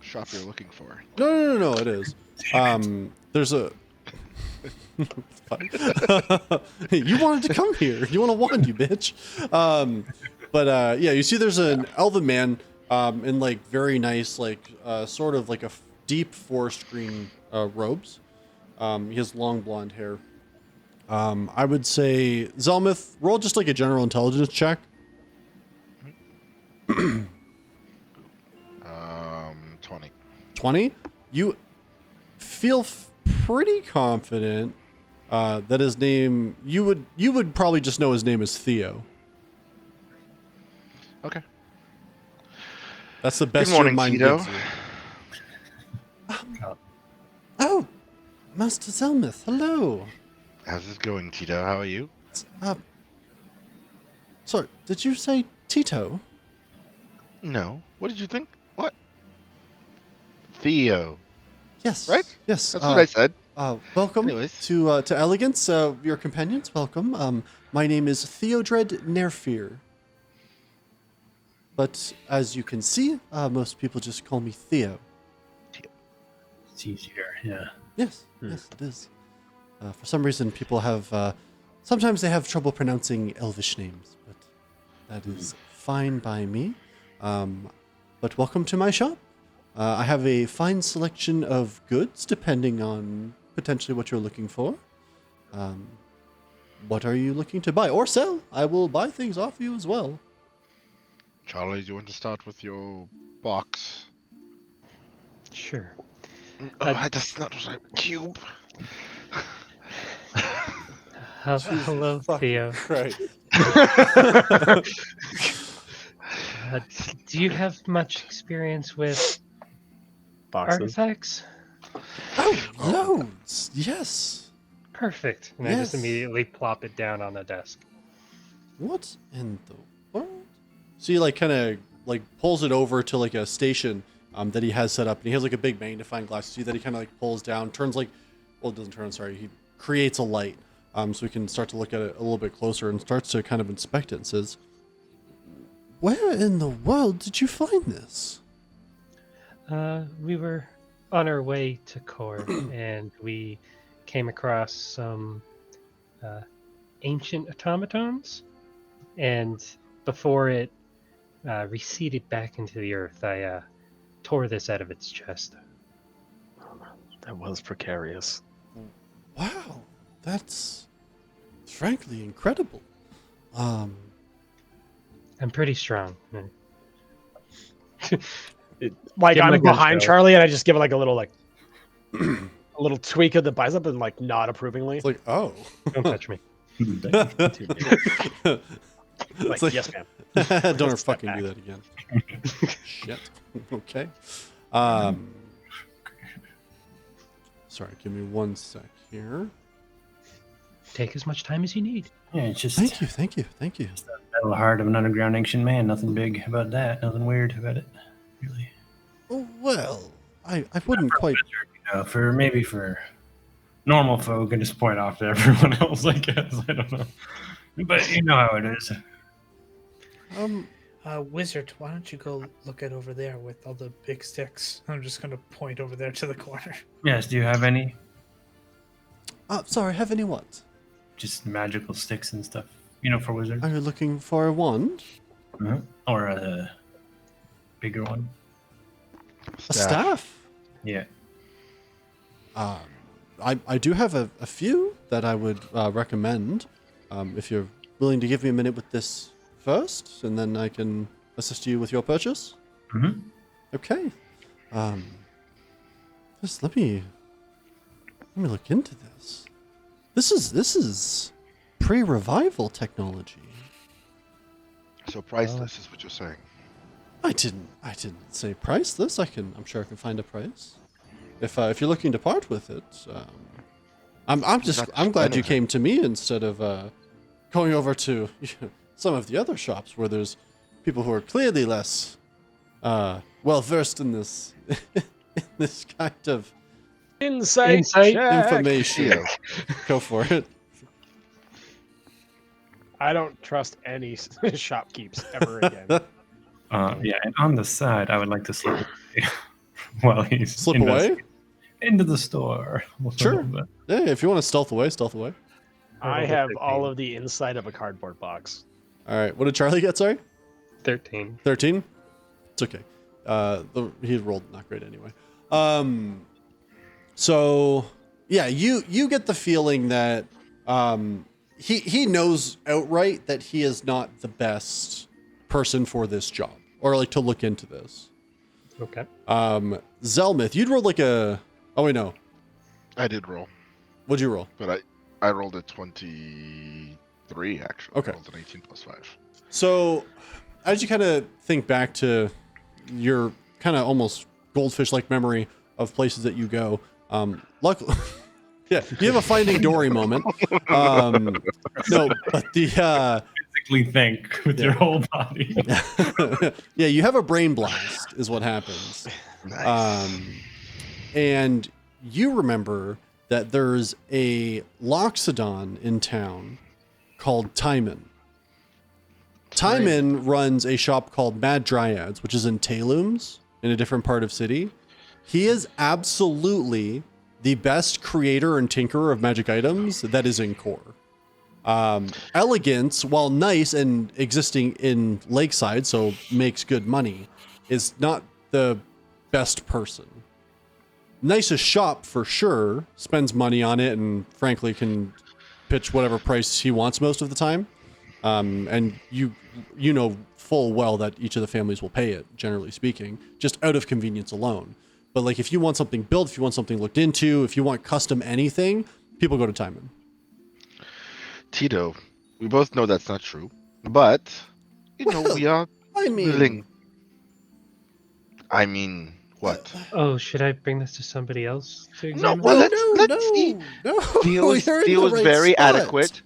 Shop you're looking for. No, it is. There's a you wanted to come here. You want to wand, you bitch. But yeah, you see there's an elven man in like very nice, like sort of like a deep forest green robes. He has long blonde hair. I would say Zelmith, roll just like a general intelligence check. 20. You feel pretty confident that his name, you would probably just know his name is Theo. Okay. That's the best Good morning, your mind Tito. gives you. Oh, Master Zelmith, hello. How's this going, Tito? How are you? Sorry, did you say Tito? No. What did you think? What? Theo. Yes. Right? Yes. That's what I said. Welcome Anyways. to Elegance, your companions. Welcome. My name is Theodred Nerfear. But as you can see, most people just call me Theo. It's easier, yeah. Yes, yes, it is. For some reason, people have... sometimes they have trouble pronouncing Elvish names, but that is fine by me. But welcome to my shop. I have a fine selection of goods, depending on potentially what you're looking for. What are you looking to buy or sell? I will buy things off you as well. Charlie, do you want to start with your box? Sure. That's not what I... Cube. Hello, Theo. Right. Do you have much experience with Boxes. artifacts? Oh, loads. Yes. Perfect. And I Yes. just immediately plop it down on the desk. What in the world? So he like kind of like pulls it over to like a station that he has set up, and he has like a big magnifying glass. See that he kind of like pulls down, turns like, well, it doesn't turn. Sorry, he creates a light, so we can start to look at it a little bit closer, and starts to kind of inspect it, and says, "Where in the world did you find this?" We were on our way to Kor, and we came across some ancient automatons. And before it receded back into the earth, I tore this out of its chest. That was precarious. Wow, that's frankly incredible. I'm pretty strong. Like Give him a I'm good behind show. Charlie, and I just give it like a little like a little tweak of the bicep, and like nod approvingly. It's like, oh, Don't touch me. Like, like, yes, ma'am. don't ever Step fucking do back. that again. Shit. Okay. Sorry, give me one sec here. Take as much time as you need. Yeah, it's just Thank you. metal heart of an underground ancient man. Nothing big about that. Nothing weird about it, really. Oh, well, I wouldn't quite. You know, for normal folk, and just point off to everyone else. I guess I don't know, but you know how it is. Wizard, why don't you go look at over there with all the big sticks? I'm just going to point over there to the corner. Yes. Do you have any Sorry, have any what? just magical sticks and stuff? You know, for wizards, Are you looking for a wand? or a bigger one? A staff? Yeah. I do have a few that I would recommend. If you're willing to give me a minute with this first, and then I can assist you with your purchase. Mm-hmm. Okay. Just let me look into this. This is pre-revival technology. So priceless is what you're saying. I didn't say priceless. I'm sure I can find a price. If you're looking to part with it, I'm glad you came to me instead of going over to some of the other shops where there's people who are clearly less well versed in this in this kind of Insight Insight. check. information. Go for it. I don't trust any shopkeeps ever again. Yeah, and on the side, I would like to slip away while he's Slip away? investigating. Into the store. Sure. Yeah, if you want to stealth away, stealth away. I have all of the inside of a cardboard box. All right. What did Charlie get? Sorry. 13. 13? It's okay. He rolled not great anyway. So yeah, you get the feeling that he knows outright that he is not the best person for this job, or like to look into this. Okay. Zelmith, you'd roll like a. Oh wait, no. I did roll, What'd you roll? but I rolled a 23 actually. Okay. I rolled an 18 plus 5. So, as you kind of think back to your kind of almost goldfish-like memory of places that you go, luckily, yeah, you have a Finding Dory moment. No, but the Physically think with your whole body. yeah, you have a brain blast, is what happens. Nice. And you remember that there's a Loxodon in town called Timon. Timon runs a shop called Mad Dryads, which is in Taylooms, in a different part of city. He is absolutely the best creator and tinkerer of magic items that is in core. Elegance, while nice and existing in Lakeside, so makes good money, is not the best person. Nicest shop for sure, spends money on it, and frankly can pitch whatever price he wants most of the time. And you know full well that each of the families will pay it, generally speaking, just out of convenience alone. But like if you want something built, if you want something looked into, if you want custom anything, people go to Timon. Tito, we both know that's not true, but we are willing. I mean, what? Oh, should I bring this to somebody else to No, examine? well, let's see. No. Deal is You're in the right very spot. adequate.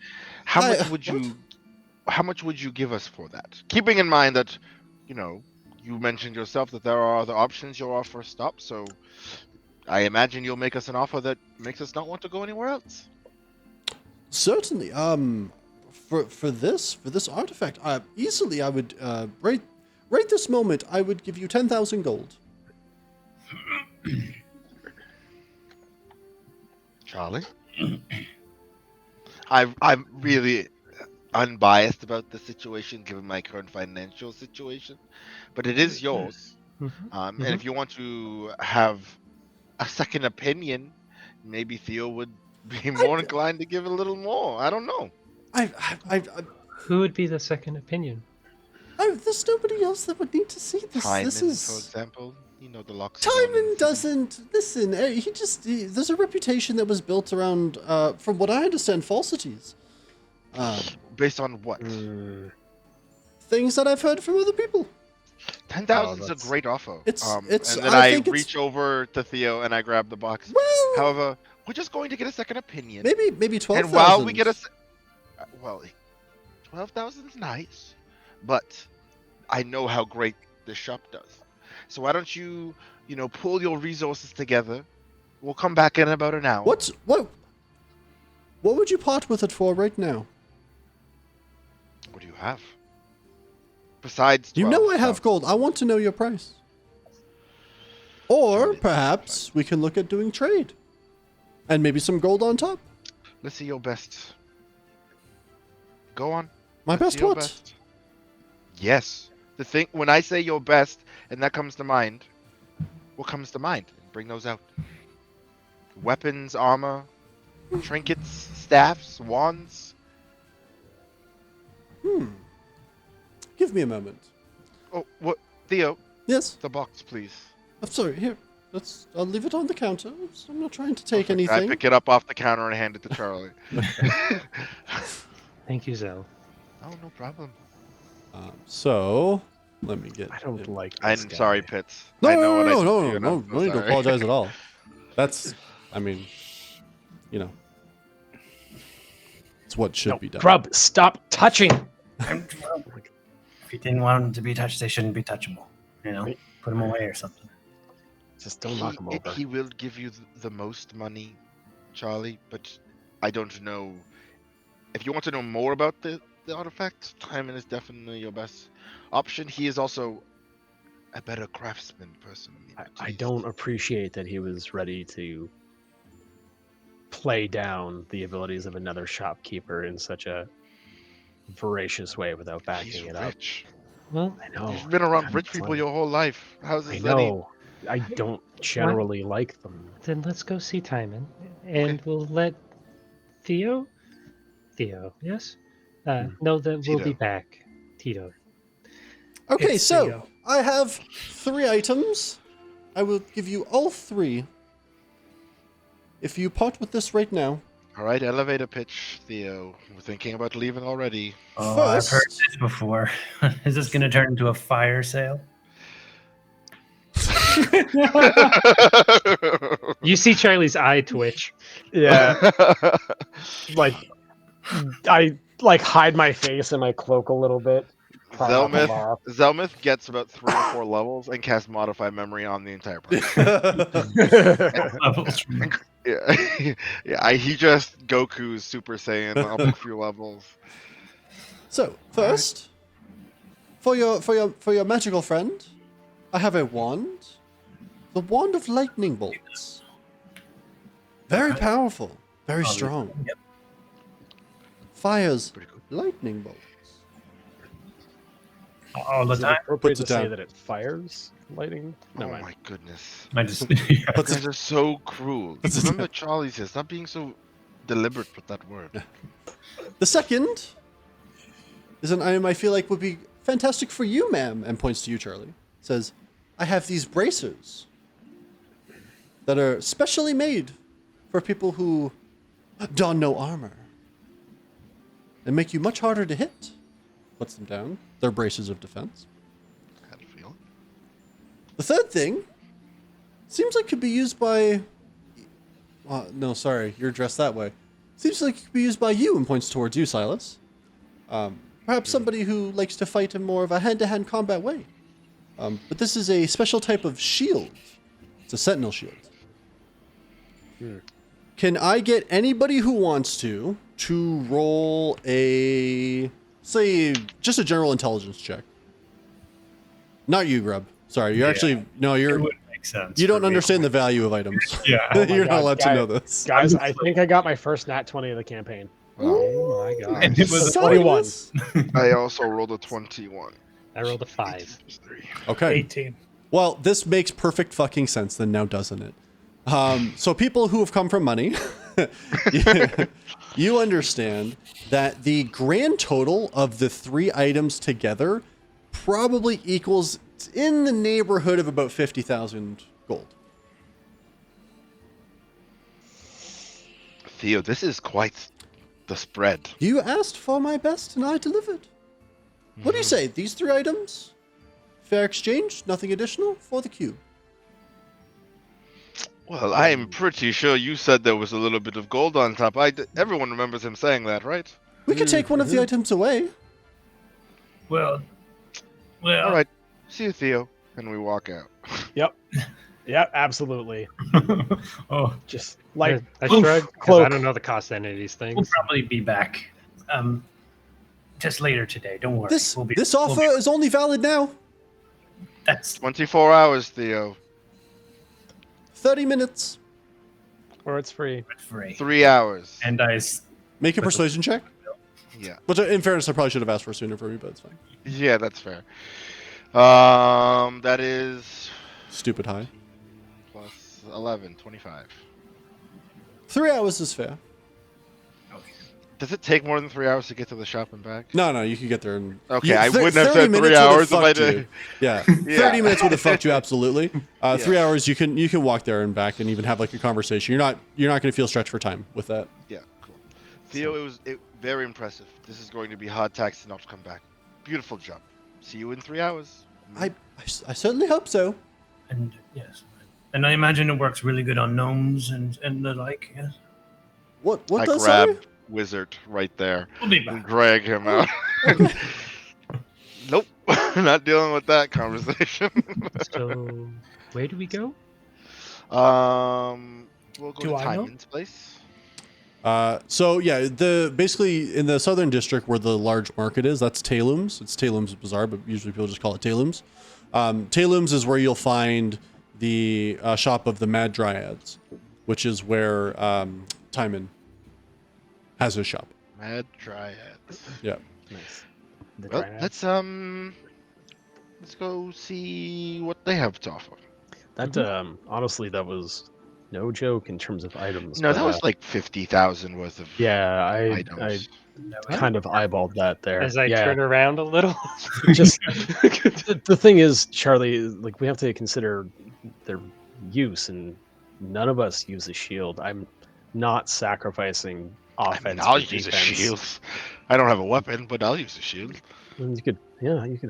How much would you give us for that? Keeping in mind that, you mentioned yourself that there are other options your offer stops, so I imagine you'll make us an offer that makes us not want to go anywhere else. Certainly. For this artifact, easily I would right this moment I would give you 10,000 gold. Charlie, I'm really unbiased about the situation given my current financial situation, but it is yours. And if you want to have a second opinion, maybe Theo would be more inclined to give a little more. I don't know. Who would be the second opinion? There's nobody else that would need to see this. Timon, this is for example. The Loxodon. Timon doesn't listen. There's a reputation that was built around, from what I understand, falsities. Based on what? Things that I've heard from other people. 10,000 is a great offer. It's. And then I reach over to Theo and I grab the box. Well, however, we're just going to get a second opinion. Maybe 12,000. And while we get a, 12,000 is nice, but I know how great this shop does. So why don't you, pull your resources together? We'll come back in about an hour. What would you part with it for right now? What do you have? Besides 12, I have gold. I want to know your price. Or perhaps we can look at doing trade. And maybe some gold on top. Let's see your best. Go on. My best what? Best. Yes. The thing, when I say your best, and that comes to mind, what comes to mind? Bring those out. Weapons, armor, trinkets, staffs, wands. Give me a moment. Oh, what? Theo? Yes? The box, please. I'm sorry, here. I'll leave it on the counter. I'm not trying to take anything. I pick it up off the counter and hand it to Charlie. Thank you, Zell. Oh, no problem. So, let me get... I don't like this I'm guy. sorry, Pitts. No, I know no need to apologize at all. That's, it's what should be done. Grub, stop touching! If you didn't want them to be touched, they shouldn't be touchable. Put them away or something. Just don't knock him over. He will give you the most money, Charlie, but I don't know. If you want to know more about the artifact, Timon is definitely your best option. He is also a better craftsman personally. I don't appreciate that he was ready to play down the abilities of another shopkeeper in such a voracious way without backing it up. Well, I know. You've been around rich people your whole life. How's this? I know. I don't generally like them. Then let's go see Timon, and we'll let Theo, yes? Know that we'll be back. Tito. Okay, It's so Theo. I have 3 items I will give you all 3 if you part with this right now. All right, elevator pitch, Theo. We're thinking about leaving already. Oh, First, I've heard this before. Is this going to turn into a fire sale? You see Charlie's eye twitch. Yeah, like I like hide my face in my cloak a little bit. try not to laugh. Zelmith gets about 3 or 4 levels and casts Modify Memory on the entire party. Levels. Yeah, yeah. He just Goku's Super Saiyan up a few levels. So first, for your magical friend, I have a wand, the wand of lightning bolts. Very powerful, very strong. Yep. Fires Pretty cool. lightning bolts. All the Is it time. appropriate Puts to it say down. that it fires lightning? No, Oh mind. my goodness. I just You guys are so cruel. Puts it Remember down. Charlie says, stop being so deliberate with that word. The second is an item I feel like would be fantastic for you, ma'am, and points to you, Charlie. Says, I have these bracers that are specially made for people who don no armor and make you much harder to hit. Puts them down. They're braces of defense. Had a feeling. The third thing seems like could be used by... no, sorry, you're dressed that way. Seems like it could be used by you, and points towards you, Silas. Perhaps somebody who likes to fight in more of a hand-to-hand combat way. But this is a special type of shield. It's a sentinel shield. Can I get anybody who wants to roll a, say, just a general intelligence check? Not you, Grub. Sorry, you're actually, no, it you're, would make sense. you don't for me. understand the value of items. Yeah. You're not God, allowed to know this. Guys, I think I got my first nat 20 of the campaign. Oh my god. And it was a 21. Silas? I also rolled a 21. I rolled a 5. 3. Okay. 18. Well, this makes perfect fucking sense then now, doesn't it? So people who have come from money, you understand that the grand total of the 3 items together probably equals in the neighborhood of about 50,000 gold. Theo, this is quite the spread. You asked for my best and I delivered. What do you say? These 3 items? Fair exchange, nothing additional for the cube. Well, I'm pretty sure you said there was a little bit of gold on top. Everyone remembers him saying that, right? We could take one of the items away. Well. All right. See you, Theo. And we walk out. Yep. Yep, absolutely. Oh, Just like I poof, shrug 'cause cloak. I don't know the cost of any of these we'll things. probably be back. Just later today. Don't worry. This We'll be, this we'll offer be- is only valid now. That's 24 hours, Theo. 30 minutes. Or it's free. free. 3 hours. And I. Make a persuasion check. Yeah. Which, in fairness, I probably should have asked for sooner for me, but it's fine. Yeah, that's fair. That is Stupid high. plus 11, 25. 3 hours is fair. Does it take more than 3 hours to get to the shop and back? No, you could get there in. Okay, I wouldn't have 30 said 3 minutes would have hours if I fucked did. you. Yeah, Yeah. 30 minutes would have fucked you absolutely. 3 Yeah. hours you can walk there and back and even have like a conversation. You're not going to feel stretched for time with that. Yeah, cool. Theo, it was very impressive. This is going to be hard tax to not come back. Beautiful job. See you in 3 hours. I certainly hope so. And yes. And I imagine it works really good on gnomes and the like. Yes. What I does grabbed Wizard right there We'll be and back. drag him out. Nope, not dealing with that conversation. So, where do we go? We'll go Do to I know? Timon's place. So yeah, basically in the southern district where the large market is, that's Talum's. It's Talum's Bazaar, but usually people just call it Talum's. Talum's is where you'll find the shop of the Mad Dryads, which is where Timon has his shop. Mad Dryads. Yeah. Nice. The Well, Triad. let's go see what they have to offer. That honestly, that was no joke in terms of items. No, but, that was like 50,000 worth of yeah, I items. kind of eyeballed that there. As I yeah. turn around a little. Just the thing is, Charlie, like we have to consider their use, and none of us use a shield. I'm not sacrificing I offense mean, I'll for use a defense. shield. I don't have a weapon, but I'll use a shield. And you could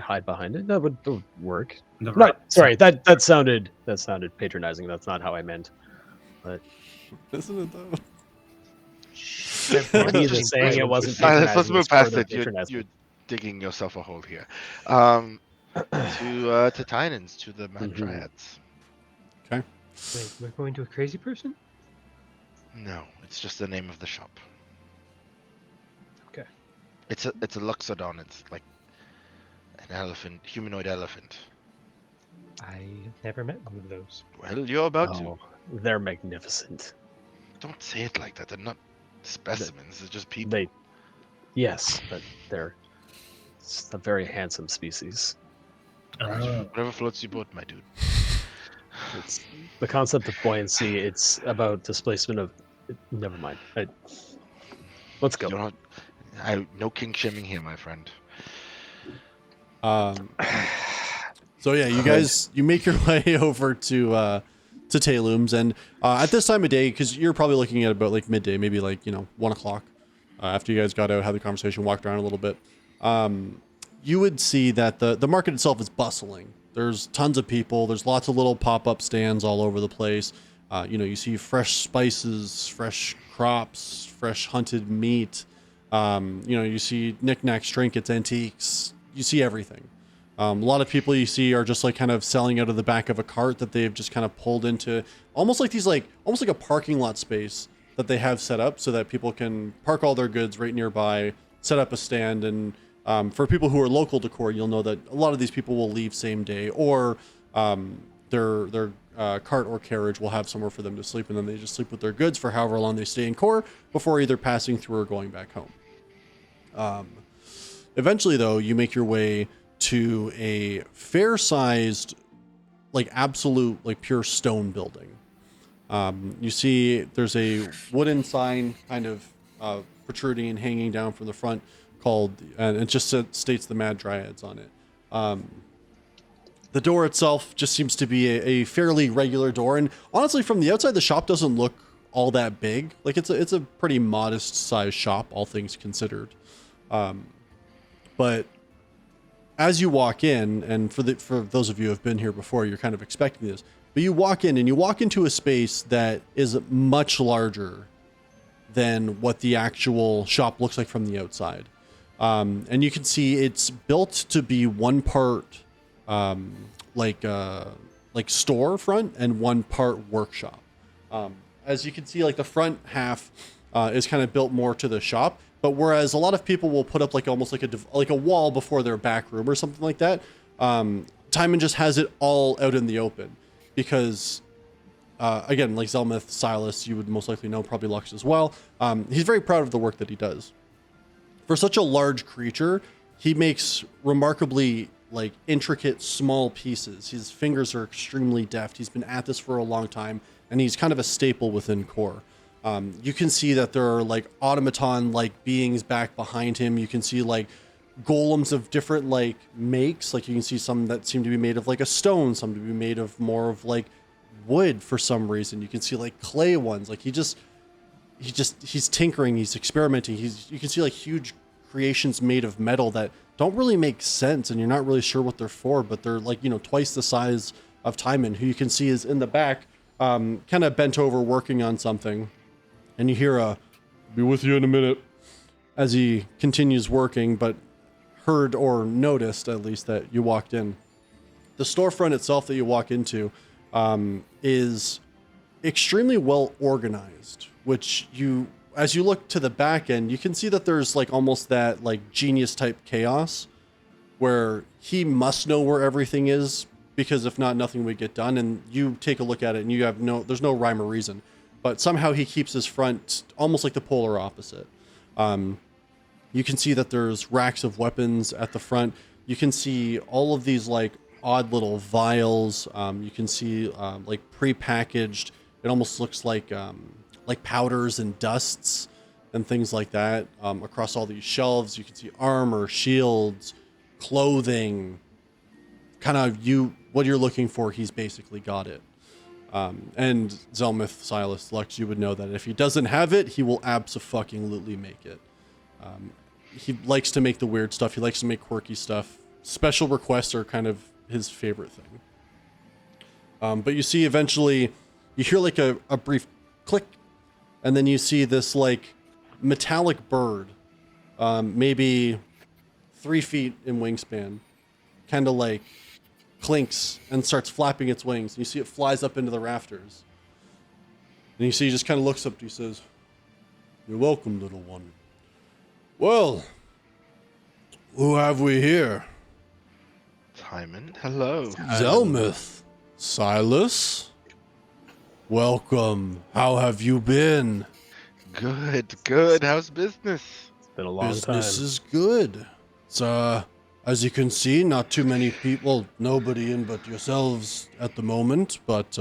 hide behind it. That would work. The No, right sorry, side. that sounded patronizing. That's not how I meant. Isn't it though? What either just saying it move- wasn't let's patronizing move is past further it. patronizing. You're digging yourself a hole here. To Tynans, to the Mad Mhm. Dryads. Okay. Wait, we're going to a crazy person? No, it's just the name of the shop. Okay. It's a Luxodon. It's like an elephant, humanoid elephant. I never met one of those. Well, you're about to. Oh, they're magnificent. Don't say it like that. They're not specimens. They're just people. Yes, but they're a very handsome species. Whatever floats your boat, my dude. It's the concept of buoyancy. It's about displacement of. Never mind. Let's You go. don't have, no king shaming here, my friend. So yeah, you make your way over to Taylum's, and at this time of day, because you're probably looking at about like midday, maybe like 1 o'clock, after you guys got out, had the conversation, walked around a little bit, you would see that the market itself is bustling. There's tons of people. There's lots of little pop-up stands all over the place. You see fresh spices, fresh crops, fresh hunted meat. You see knickknacks, trinkets, antiques. You see everything. A lot of people you see are just like kind of selling out of the back of a cart that they've just kind of pulled into almost like a parking lot space that they have set up so that people can park all their goods right nearby, set up a stand. And for people who are local to Core, you'll know that a lot of these people will leave same day, or their cart or carriage will have somewhere for them to sleep, and then they just sleep with their goods for however long they stay in Core before either passing through or going back home. Eventually, though, you make your way to a fair-sized, like absolute, like pure stone building. You see there's a wooden sign kind of protruding and hanging down from the front and it just states the Mad Dryads on it. The door itself just seems to be a fairly regular door, and honestly, from the outside, the shop doesn't look all that big. Like it's a pretty modest sized shop, all things considered. But as you walk in, and for those of you who have been here before, you're kind of expecting this, but you walk in and you walk into a space that is much larger than what the actual shop looks like from the outside. And you can see it's built to be one part like storefront and one part workshop. As you can see, like the front half is kind of built more to the shop, but whereas a lot of people will put up like almost like a wall before their back room or something like that, Timon just has it all out in the open because again, like Zelmith, Silas, you would most likely know, probably Lux as well. He's very proud of the work that he does. For such a large creature, he makes remarkably like intricate small pieces. His fingers are extremely deft. He's been at this for a long time, and he's kind of a staple within Core. You can see that there are like automaton like beings back behind him. You can see like golems of different like makes. Like you can see some that seem to be made of like a stone, some to be made of more of like wood for some reason. You can see like clay ones. Like he's tinkering, he's experimenting. You can see like huge creations made of metal that don't really make sense, and you're not really sure what they're for, but they're like, twice the size of Timon, who you can see is in the back, kind of bent over working on something. And you hear a, "Be with you in a minute," as he continues working, but heard or noticed at least that you walked in. The storefront itself that you walk into is extremely well organized, which as you look to the back end, you can see that there's like almost that like genius type chaos where he must know where everything is, because if not, nothing would get done. And you take a look at it and there's no rhyme or reason, but somehow he keeps his front almost like the polar opposite. You can see that there's racks of weapons at the front. You can see all of these like odd little vials. You can see like prepackaged. It almost looks like powders and dusts and things like that across all these shelves. You can see armor, shields, clothing. Kind of what you're looking for, he's basically got it. And Zelmith, Silas, Lux, you would know that if he doesn't have it, he will abso-fucking-lutely make it. He likes to make the weird stuff. He likes to make quirky stuff. Special requests are kind of his favorite thing. But you see eventually, you hear like a brief click, and then you see this like metallic bird, maybe 3 feet in wingspan, kind of like clinks and starts flapping its wings. And you see it flies up into the rafters. And you see he just kind of looks up and he says, "You're welcome, little one. Well, who have we here?" Timon, hello. Zelmith. Silas. Welcome. How have you been? Good. How's business? It's been a long time. Business is good. It's, as you can see, not too many people, nobody in but yourselves at the moment, but,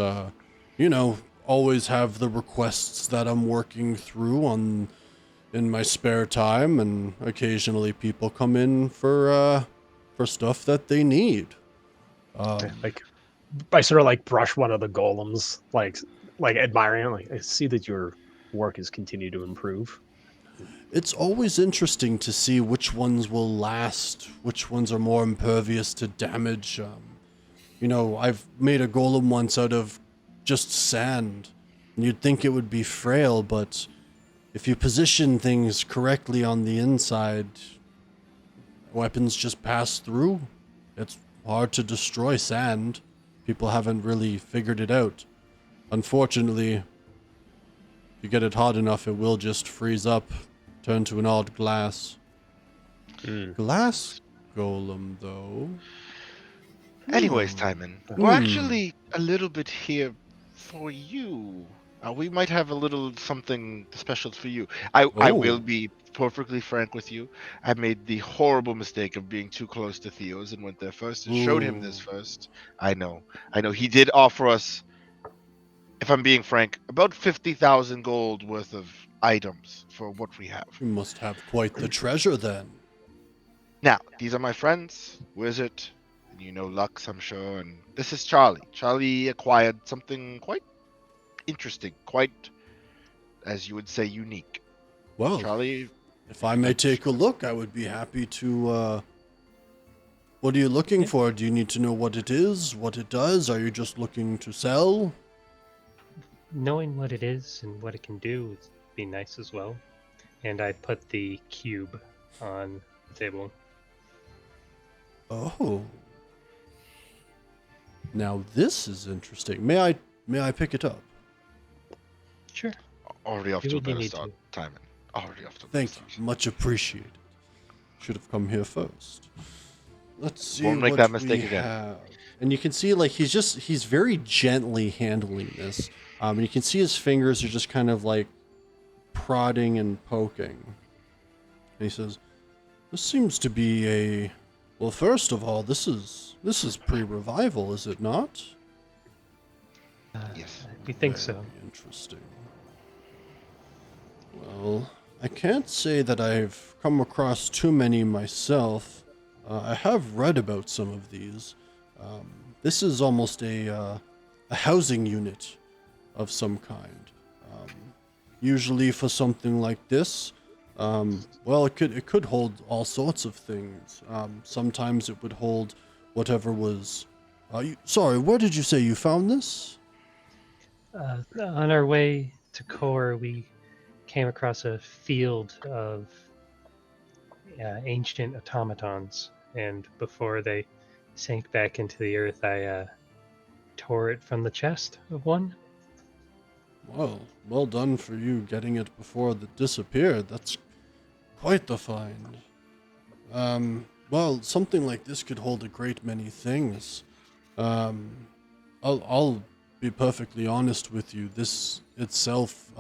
you know, always have the requests that I'm working through in my spare time, and occasionally people come in for stuff that they need. Like, I sort of like brush one of the golems, like admiring, like, I see that your work has continued to improve. It's always interesting to see which ones will last, which ones are more impervious to damage. You know, I've made a golem once out of just sand, and you'd think it would be frail, but if you position things correctly on the inside, weapons just pass through. It's hard to destroy sand. People haven't really figured it out. Unfortunately, if you get it hot enough, it will just freeze up, turn to an odd glass. Glass golem, though. Anyways, Timon, we're actually a little bit here for you. We might have a little something special for you. I will be perfectly frank with you. I made the horrible mistake of being too close to Theo's and went there first and showed him this first. I know. He did offer us, if I'm being frank, about 50,000 gold worth of items for what we have. You must have quite the treasure then. Now, these are my friends, Wizard, and you know Lux, I'm sure, and this is Charlie. Charlie acquired something quite interesting, quite, as you would say, unique. Well, Charlie, if I may take a look, I would be happy to, what are you looking for? Do you need to know what it is, what it does? Are you just looking to sell? Knowing what it is and what it can do would be nice as well. And I put the cube on the table. Oh. Now this is interesting. May I pick it up? Sure. already off You to a would better need start, to. Timon. Already off to a better Thank start. you. Much appreciated. Should have come here first. Let's see Won't make what that mistake we again. have. And you can see, like, he's very gently handling this. And you can see his fingers are just kind of like prodding and poking. And he says, "This seems to be a, well, first of all, this is pre-revival, is it not?" Yes. We think so. Very interesting. Well, I can't say that I've come across too many myself. I have read about some of these. This is almost a housing unit of some kind. Usually for something like this, well, it could hold all sorts of things. Sometimes it would hold whatever was. Sorry, where did you say you found this? On our way to Kor, we came across a field of ancient automatons, and before they sank back into the earth, I tore it from the chest of one. Well done for you getting it before it disappeared. That's quite the find. Well, something like this could hold a great many things. I'll be perfectly honest with you. This itself,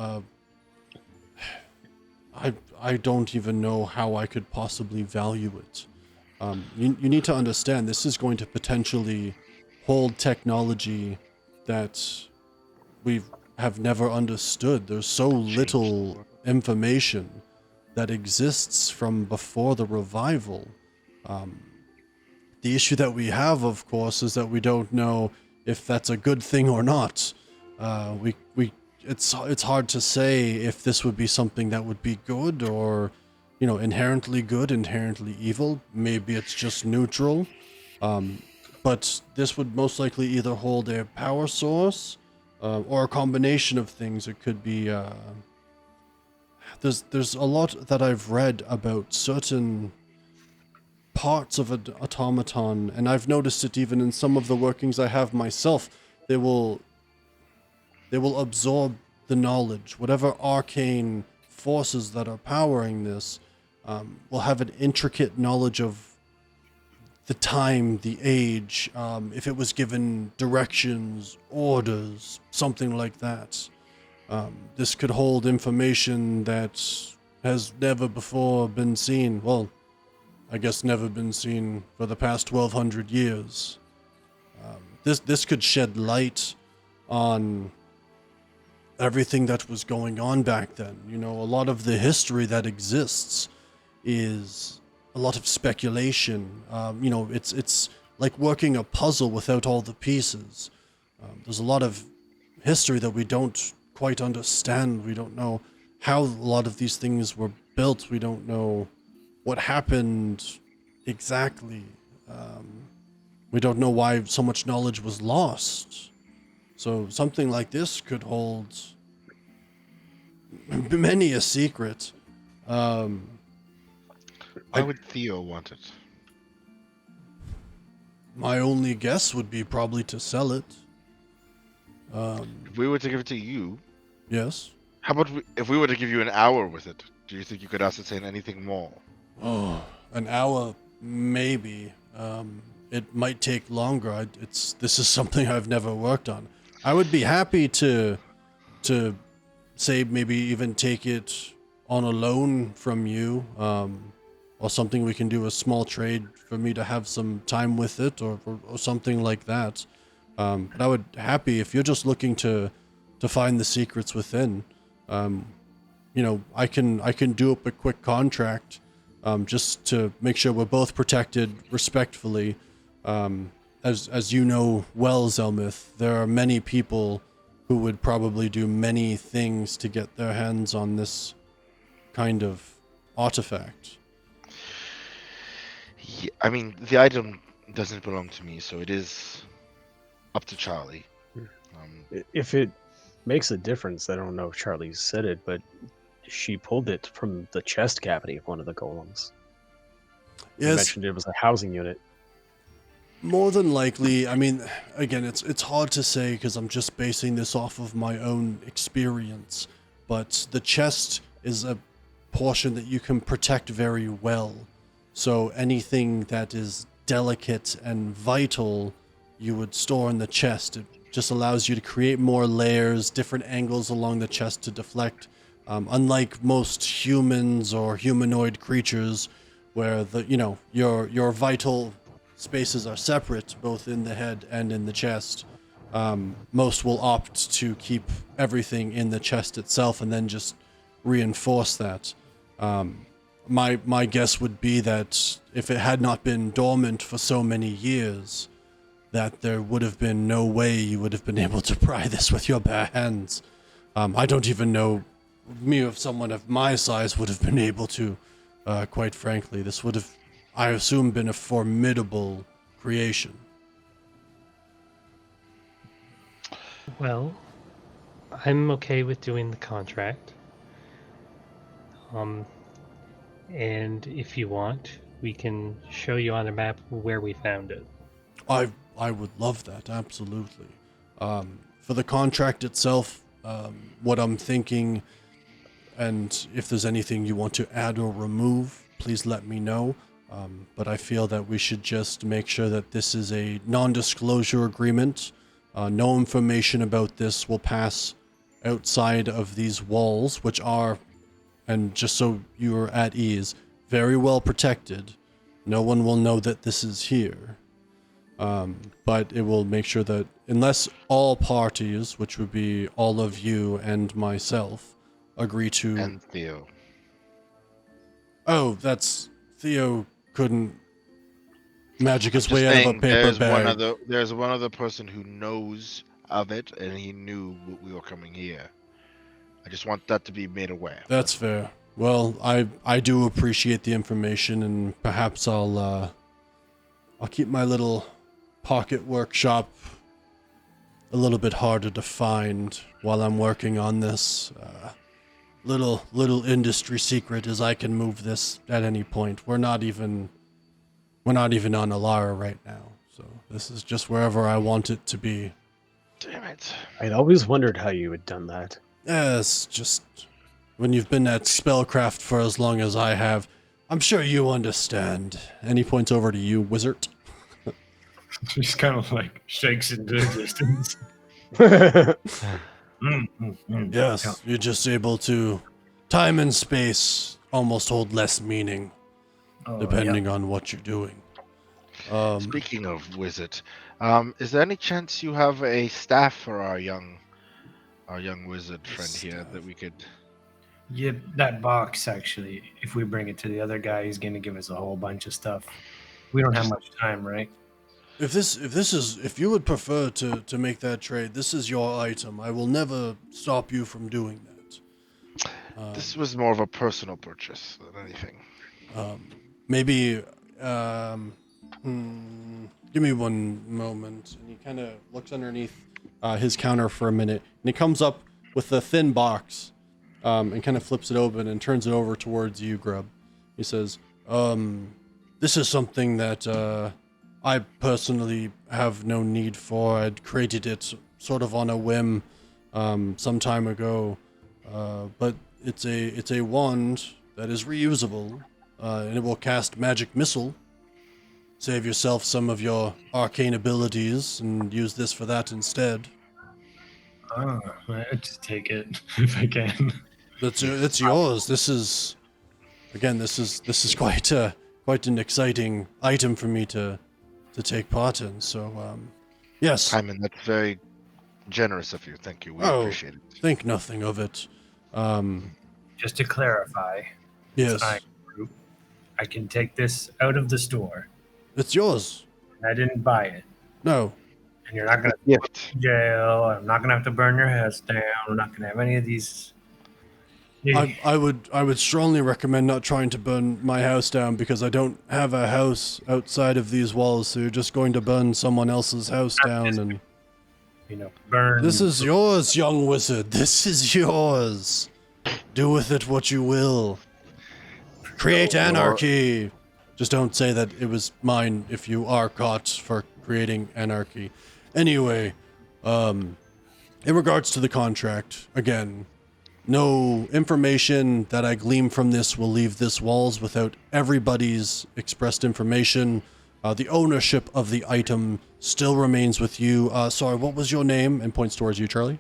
I don't even know how I could possibly value it. You need to understand, this is going to potentially hold technology that we have never understood. There's so little information that exists from before the revival. the issue that we have, of course, is that we don't know if that's a good thing or not. It's hard to say if this would be something that would be good or, inherently good, inherently evil. Maybe it's just neutral. But this would most likely either hold a power source or a combination of things. It could be. There's a lot that I've read about certain parts of an automaton, and I've noticed it even in some of the workings I have myself. They will absorb the knowledge, whatever arcane forces that are powering this will have an intricate knowledge of the time, the age, if it was given directions, orders, something like that. This could hold information that has never before been seen. Well, I guess never been seen for the past 1,200 years. This could shed light on everything that was going on back then. A lot of the history that exists is a lot of speculation. It's like working a puzzle without all the pieces. There's a lot of history that we don't quite understand. We don't know how a lot of these things were built. We don't know what happened exactly. We don't know why so much knowledge was lost. So something like this could hold many a secret. Why would Theo want it? My only guess would be probably to sell it. If we were to give it to you, Yes. how about if we were to give you an hour with it? Do you think you could ascertain anything more? Oh, an hour, maybe. It might take longer. This is something I've never worked on. I would be happy to say maybe even take it on a loan from you, or something. We can do a small trade for me to have some time with it, or something like that. But I would happy if you're just looking to find the secrets within. I can do up a quick contract, just to make sure we're both protected respectfully. As you know well, Zelmith, there are many people who would probably do many things to get their hands on this kind of artifact. Yeah, I mean, the item doesn't belong to me, so it is up to Charlie. If it makes a difference, I don't know if Charlie said it, but she pulled it from the chest cavity of one of the golems. You Yes. mentioned it was a housing unit. More than likely. I mean, again, it's hard to say because I'm just basing this off of my own experience. But the chest is a portion that you can protect very well. So anything that is delicate and vital, you would store in the chest. It just allows you to create more layers, different angles along the chest to deflect. Unlike most humans or humanoid creatures, where your vital spaces are separate, both in the head and in the chest. Most will opt to keep everything in the chest itself and then just reinforce that. My guess would be that if it had not been dormant for so many years, that there would have been no way you would have been able to pry this with your bare hands. I don't even know me if someone of my size would have been able to, quite frankly. This would have, I assume, been a formidable creation. Well, I'm okay with doing the contract. And if you want, we can show you on a map where we found it. I would love that, absolutely. For the contract itself, what I'm thinking, and if there's anything you want to add or remove, please let me know. But I feel that we should just make sure that this is a non-disclosure agreement. No information about this will pass outside of these walls, which are, and just so you're at ease, very well protected. No one will know that this is here. But it will make sure that unless all parties, which would be all of you and myself, agree to... And Theo. Oh, that's... Theo couldn't Magic his Just way out of a saying, paper bag. there's one other person who knows of it, and he knew we were coming here. I just want that to be made aware. That's fair. Well, I do appreciate the information, and perhaps I'll keep my little pocket workshop a little bit harder to find while I'm working on this. Little industry secret is I can move this at any point. We're not even on Alara right now, so this is just wherever I want it to be. Damn it. I'd always wondered how you had done that. Yes, just when you've been at spellcraft for as long as I have, I'm sure you understand. And he points over to you, wizard. Just kind of like shakes into existence. Yes, you're just able to. Time and space almost hold less meaning, depending on what you're doing. Speaking of wizard, is there any chance you have a staff for our young wizard friend here that we could? Yeah, that box actually. If we bring it to the other guy, he's gonna give us a whole bunch of stuff. We don't have much time, right? If you would prefer to make that trade, this is your item. I will never stop you from doing that. This was more of a personal purchase than anything. Maybe, give me one moment. And he kind of looks underneath his counter for a minute, and he comes up with a thin box, and kind of flips it open and turns it over towards you, Grub. He says, this is something that, I personally have no need for. I'd created it sort of on a whim, some time ago, but it's a wand that is reusable, and it will cast magic missile. Save yourself some of your arcane abilities and use this for that instead. I'll just take it if I can. That's yours. This is quite an exciting item for me to take part in. So, yes. Simon, that's very generous of you. Thank you. We appreciate it. Think nothing of it. Just to clarify, Yes. I can take this out of the store. It's yours. I didn't buy it. No. And you're not going to put me in jail. I'm not going to have to burn your house down. I'm not going to have any of these. I would strongly recommend not trying to burn my house down, because I don't have a house outside of these walls, so you're just going to burn someone else's house down and burn. This is yours, young wizard. This is yours. Do with it what you will. Create anarchy. Just don't say that it was mine if you are caught for creating anarchy. Anyway, in regards to the contract, again, no information that I glean from this will leave this walls without everybody's expressed information. The ownership of the item still remains with you. Sorry, what was your name? And points towards you, Charlie.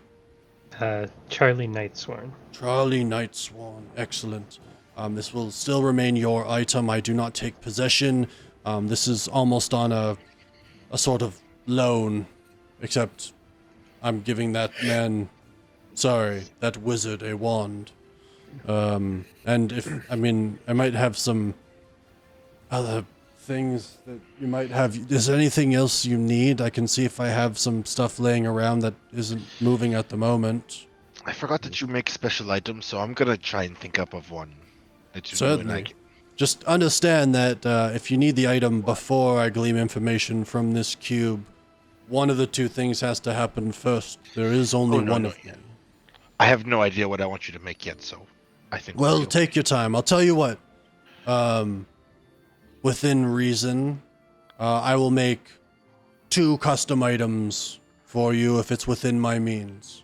Charlie Nightsworn. Charlie Nightsworn. Excellent. This will still remain your item. I do not take possession. This is almost on a sort of loan, except I'm giving that man, that wizard, a wand. And I might have some other things that you might have. Is there anything else you need? I can see if I have some stuff laying around that isn't moving at the moment. I forgot that you make special items, so I'm gonna try and think up of one that you Certainly. like. Just understand that if you need the item before I glean information from this cube, one of the two things has to happen first. There is only one of them. I have no idea what I want you to make yet, so I think. Well, take your time. I'll tell you what. Within reason, I will make 2 custom items for you if it's within my means.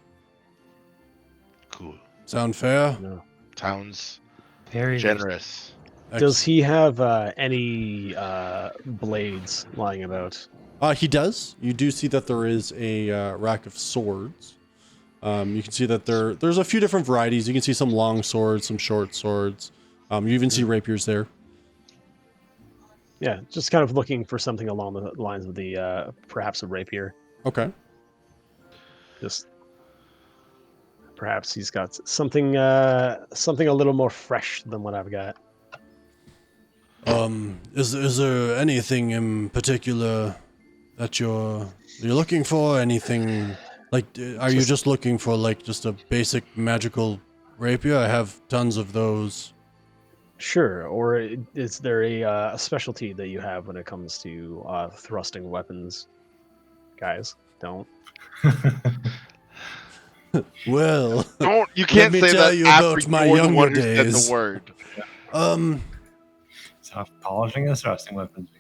Cool. Sound fair? No. Sounds Very generous. Does he have any blades lying about? He does. You do see that there is a rack of swords. You can see that there's a few different varieties. You can see some long swords, some short swords. You even see rapiers there. Yeah, just kind of looking for something along the lines of the perhaps a rapier. Okay. Just perhaps he's got something a little more fresh than what I've got. Is there anything in particular that you're looking for? Anything like are you just looking for like just a basic magical rapier? I have tons of those. Sure. Or is there a specialty that you have when it comes to thrusting weapons? Guys, don't. Well, Don't. You let can't me say tell that you after about my you're the younger one who said days. the word. So polishing us, thrusting weapons.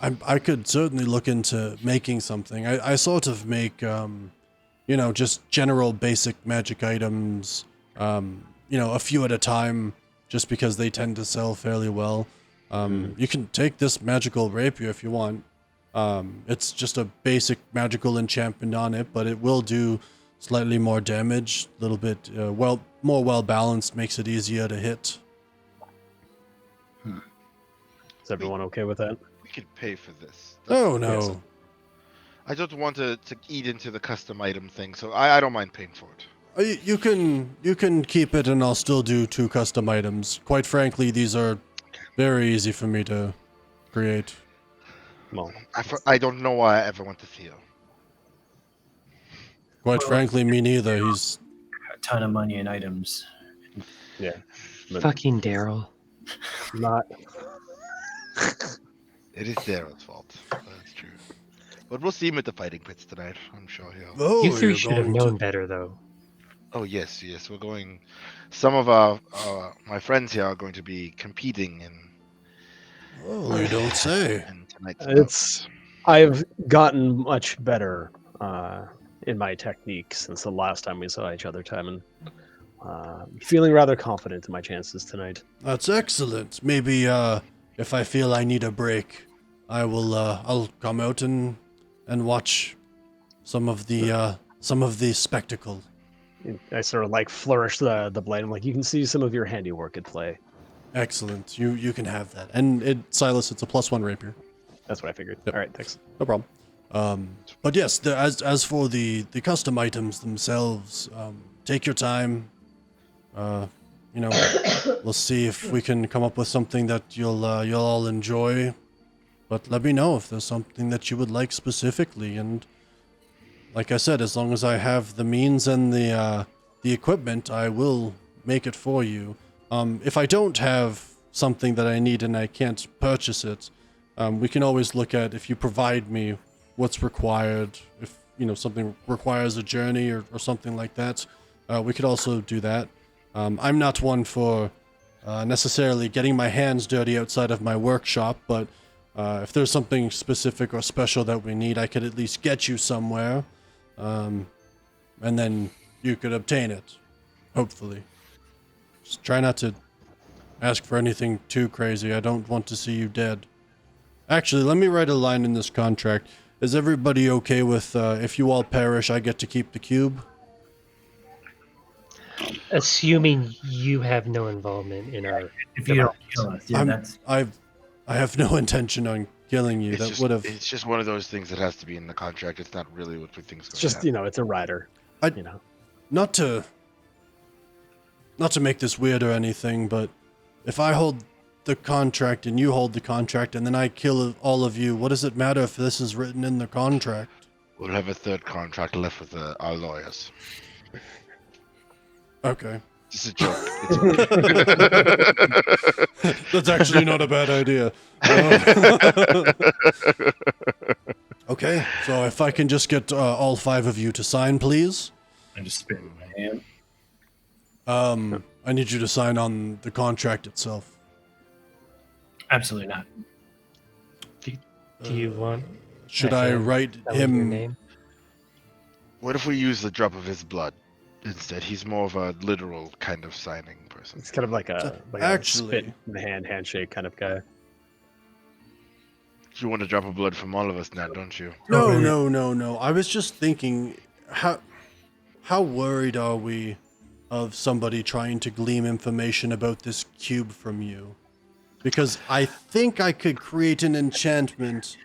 I could certainly look into making something. I sort of make, just general basic magic items, a few at a time, just because they tend to sell fairly well. You can take this magical rapier if you want. It's just a basic magical enchantment on it, but it will do slightly more damage, a little bit, more well-balanced, makes it easier to hit. Is everyone okay with that? We could pay for this. Oh, no. I don't want to eat into the custom item thing, so I don't mind paying for it. You can keep it, and I'll still do 2 custom items. Quite frankly, these are very easy for me to create. Well, I don't know why I ever went to Theo. Quite frankly, me neither. He's A ton of money and items. yeah. But Fucking Daryl. not. It is Daryl's fault. That's true. But we'll see him at the fighting pits tonight. I'm sure he'll. oh, You 3 you're should have going known to- better, though. Oh yes, we're going. Some of our my friends here are going to be competing Oh, you don't say. in tonight's It's. I've gotten much better in my technique since the last time we saw each other, Tim, and feeling rather confident in my chances tonight. That's excellent. Maybe if I feel I need a break, I will. I'll come out and watch some of the spectacle. I sort of like flourish the blade. I'm like, you can see some of your handiwork at play. Excellent. You can have that. And Silas, it's a +1 rapier. That's what I figured. Yep. All right, thanks. No problem. But yes, as for the custom items themselves, take your time. We'll see if we can come up with something that you'll all enjoy. But let me know if there's something that you would like specifically. And like I said, as long as I have the means and the equipment, I will make it for you. If I don't have something that I need and I can't purchase it, we can always look at if you provide me what's required. If something requires a journey or something like that, we could also do that. I'm not one for necessarily getting my hands dirty outside of my workshop, but if there's something specific or special that we need, I could at least get you somewhere, and then you could obtain it, hopefully. Just try not to ask for anything too crazy. I don't want to see you dead. Actually, let me write a line in this contract. Is everybody okay with if you all perish, I get to keep the cube? Assuming you have no involvement in our. If you don't kill us, yeah, that's I have no intention on killing you. It's just one of those things that has to be in the contract. It's not really what we think is going It's just, to happen. it's a rider. I- Not to make this weird or anything, but if I hold the contract and you hold the contract and then I kill all of you, what does it matter if this is written in the contract? We'll have a third contract left with our lawyers. Okay. It's a joke. It's okay. That's actually not a bad idea. Okay, so if I can just get all 5 of you to sign, please. I just spit in my hand. I need you to sign on the contract itself. Absolutely not. Do you want? Should I write That was your him? name? What if we use the drop of his blood instead? He's more of a literal kind of signing person. It's kind of like a Actually- spit in the handshake kind of guy. You want a drop of blood from all of us now, don't you? No. I was just thinking, how worried are we of somebody trying to glean information about this cube from you? Because I think I could create an enchantment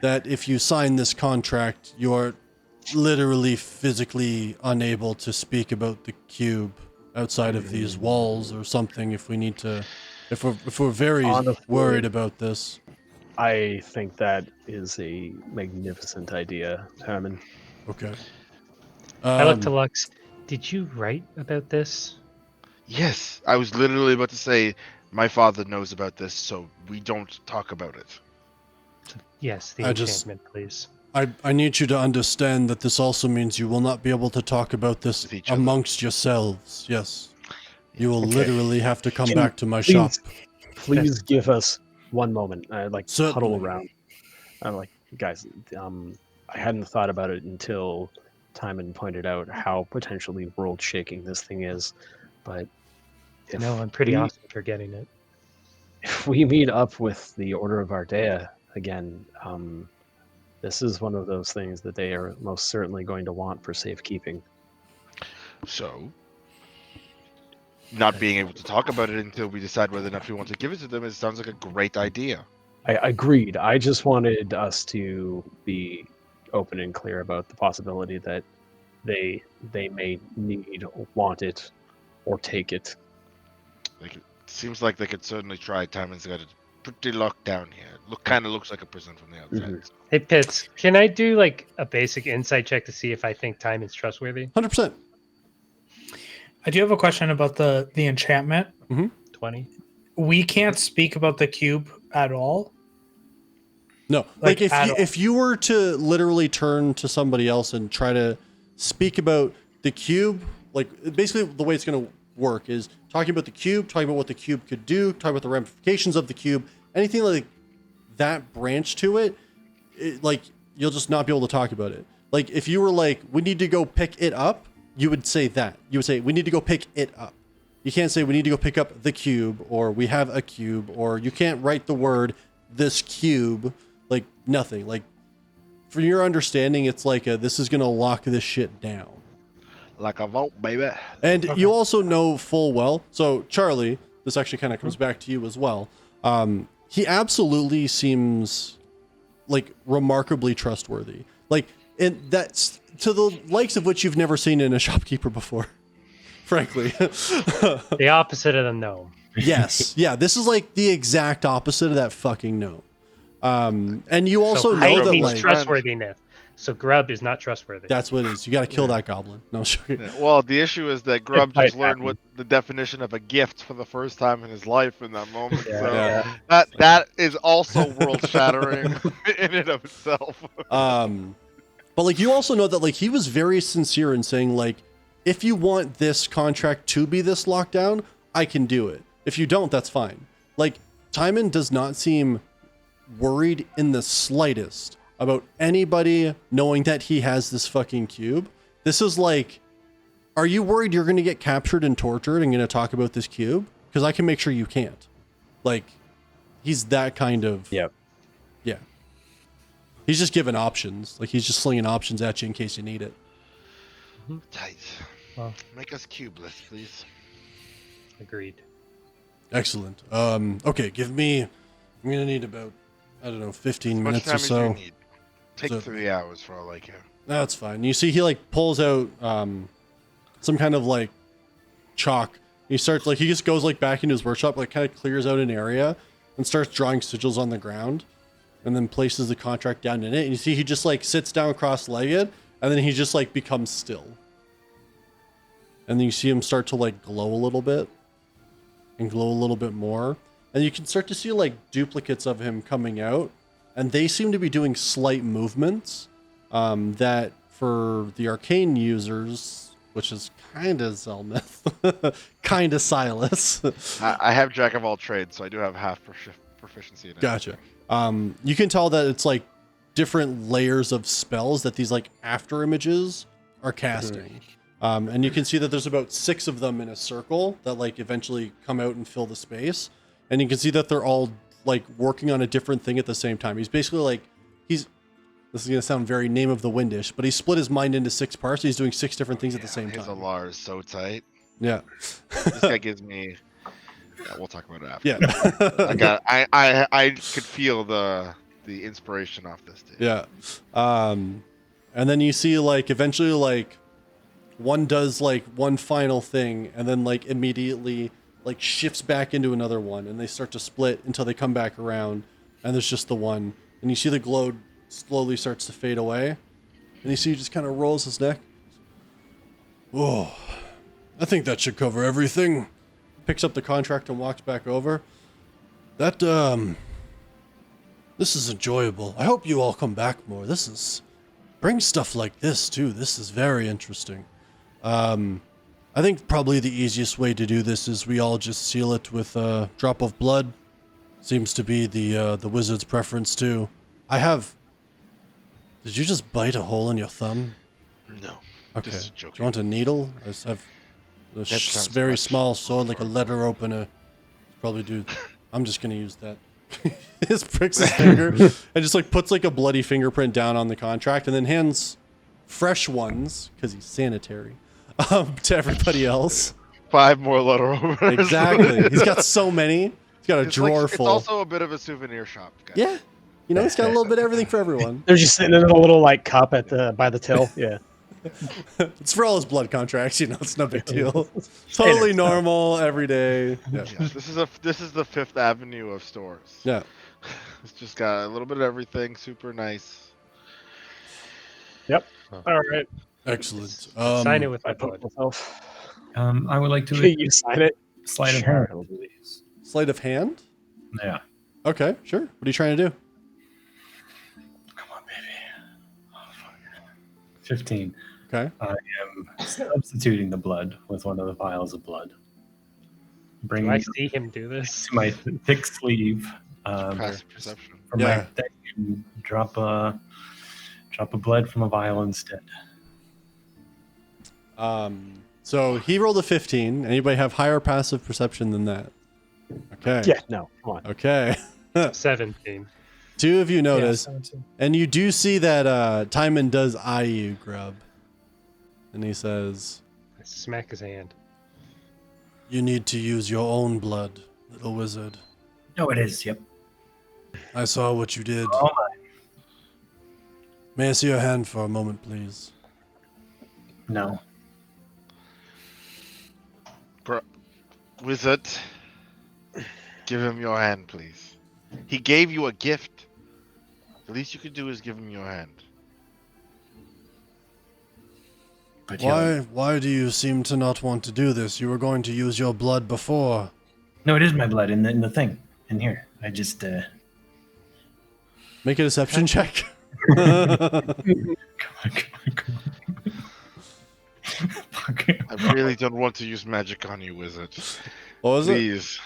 that if you sign this contract, you're literally physically unable to speak about the cube outside of these walls or something if we need to If we're very Honestly, worried about this. I think that is a magnificent idea, Herman. Okay. I look to Lux. Did you write about this? Yes, I was literally about to say my father knows about this, so we don't talk about it. Yes, the I just- enchantment, please. I need you to understand that this also means you will not be able to talk about this With each other. amongst yourselves. Yes. You will Okay. literally have to come Can- back to my shop. Please give us one moment. I like Certainly. huddle around. I'm like, guys, I hadn't thought about it until Timon pointed out how potentially world shaking this thing is. But if No, I'm pretty we, awesome for getting it. if we meet up with the Order of Ardea again, this is one of those things that they are most certainly going to want for safekeeping. So, not being able to talk about it until we decide whether or not we want to give it to them, it sounds like a great idea. I agreed. I just wanted us to be open and clear about the possibility that they may need or want it or take it. It seems like they could certainly try. Timon's got it pretty locked down here. Kind of looks like a prison from the outside. Mhm. Hey, Pitts, can I do like a basic insight check to see if I think Timon's trustworthy? 100%. I do have a question about the enchantment. 20. We can't speak about the cube at all. No, Like, like at all. if you were to literally turn to somebody else and try to speak about the cube, like basically the way it's going to work is talking about the cube, talking about what the cube could do, talking about the ramifications of the cube, anything like that branch to it, like you'll just not be able to talk about it. Like if you were like, we need to go pick it up, you would say that. You would say, we need to go pick it up. You can't say we need to go pick up the cube, or we have a cube, or you can't write the word this cube. Like nothing. Like for your understanding, it's like this is gonna lock this shit down. Like a vault, baby. And you also know full well. So Charlie, this actually kind of comes back to you as well. He absolutely seems like remarkably trustworthy. Like, and that's to the likes of which you've never seen in a shopkeeper before. Frankly. The opposite of the gnome. Yes. Yeah. This is like the exact opposite of that fucking gnome. And you also so know height that means like trustworthiness. So Grub is not trustworthy. that's what it is. You got to kill that goblin. No, sure. Yeah, well, the issue is that Grub Fight just learned happen. what the definition of a gift for the first time in his life in that moment. Yeah, So yeah. that is also world shattering in and of itself. But like you also know that like he was very sincere in saying like, if you want this contract to be this lockdown, I can do it. If you don't, that's fine. Like Timon does not seem worried in the slightest about anybody knowing that he has this fucking cube. This is like, are you worried you're going to get captured and tortured and going to talk about this cube? Because I can make sure you can't. Like, he's that kind of... Yep. Yeah. He's just giving options. Like, he's just slinging options at you in case you need it. Tight. Well. Make us cubeless, please. Agreed. Excellent. Okay, give me... I'm going to need about, I don't know, 15 As much minutes time or as so. you need. Take So- 3 hours for all I care. That's fine. You see, he like pulls out some kind of like chalk. He starts like he just goes like back into his workshop, like kind of clears out an area and starts drawing sigils on the ground, and then places the contract down in it. And you see, he just like sits down cross-legged, and then he just like becomes still. And then you see him start to like glow a little bit, and glow a little bit more, and you can start to see like duplicates of him coming out, and they seem to be doing slight movements. That for the arcane users, which is kind of Zelmith, kind of Silas. I have Jack of all trades, so I do have half proficiency in it. Gotcha. You can tell that it's like different layers of spells that these like after images are casting. And you can see that there's about 6 of them in a circle that like eventually come out and fill the space. And you can see that they're all like working on a different thing at the same time. He's basically like, this is going to sound very Name of the Windish, but he split his mind into 6 parts. And he's doing 6 different things at the same His time. alar is so tight. Yeah. This guy gives me. Yeah, we'll talk about it after. Yeah. I could feel the inspiration off this dude. Yeah. And then you see like eventually like one does like one final thing, and then like immediately like shifts back into another one, and they start to split until they come back around, and there's just the one. And you see the glow slowly starts to fade away, and you see he just kind of rolls his neck. Oh, I think that should cover everything. Picks up the contract and walks back over. That, this is enjoyable. I hope you all come back more. Bring stuff like this, too. This is very interesting. I think probably the easiest way to do this is we all just seal it with a drop of blood. Seems to be the wizard's preference, too. Did you just bite a hole in your thumb? No. Okay. Just Do joking. you want a needle? I have a sounds very much small sword, more like a fun. letter opener. Probably do. I'm just gonna use that. He just pricks his finger and just like puts like a bloody fingerprint down on the contract, and then hands fresh ones because he's sanitary to everybody else. 5 more letter openers. Exactly. He's got so many. He's got a drawer It's full. also a bit of a souvenir shop, guys. Yeah. You know, he's got a little bit of everything for everyone. They're just sitting in a little like cup by the till. Yeah. It's for all his blood contracts, you know, it's no big deal. Totally normal, every day. Yeah. Yeah, this is the Fifth Avenue of stores. Yeah. It's just got a little bit of everything, super nice. Yep. All right. Excellent. Sign it with I my put blood. myself. I would like to You sign it. sleight of Sure. hand, please. Sleight of hand? Yeah. Okay, sure. What are you trying to do? Come on, baby. Oh, fuck. 15. Okay. I am substituting the blood with one of the vials of blood. Do Bringing I it see him do this? to my thick sleeve. Passive perception. For Yeah. my thing, and drop a blood from a vial instead. So he rolled a 15. Anybody have higher passive perception than that? Okay. Yeah. No. Come on. Okay. 17. Two of you Yeah, notice, 17. and you do see that Timon does eye you, Grub. And he says, I smack his hand. "You need to use your own blood, little wizard. No, it is. Yep. I saw what you did. All mine. May I see your hand for a moment, please?" No. Wizard, give him your hand, please. He gave you a gift. The least you could do is give him your hand. But Why do you seem to not want to do this? You were going to use your blood before. No, it is my blood in the thing. In here. I just Make a deception check. Come on. Fuck. I really don't want to use magic on you, wizard. What was it? Please.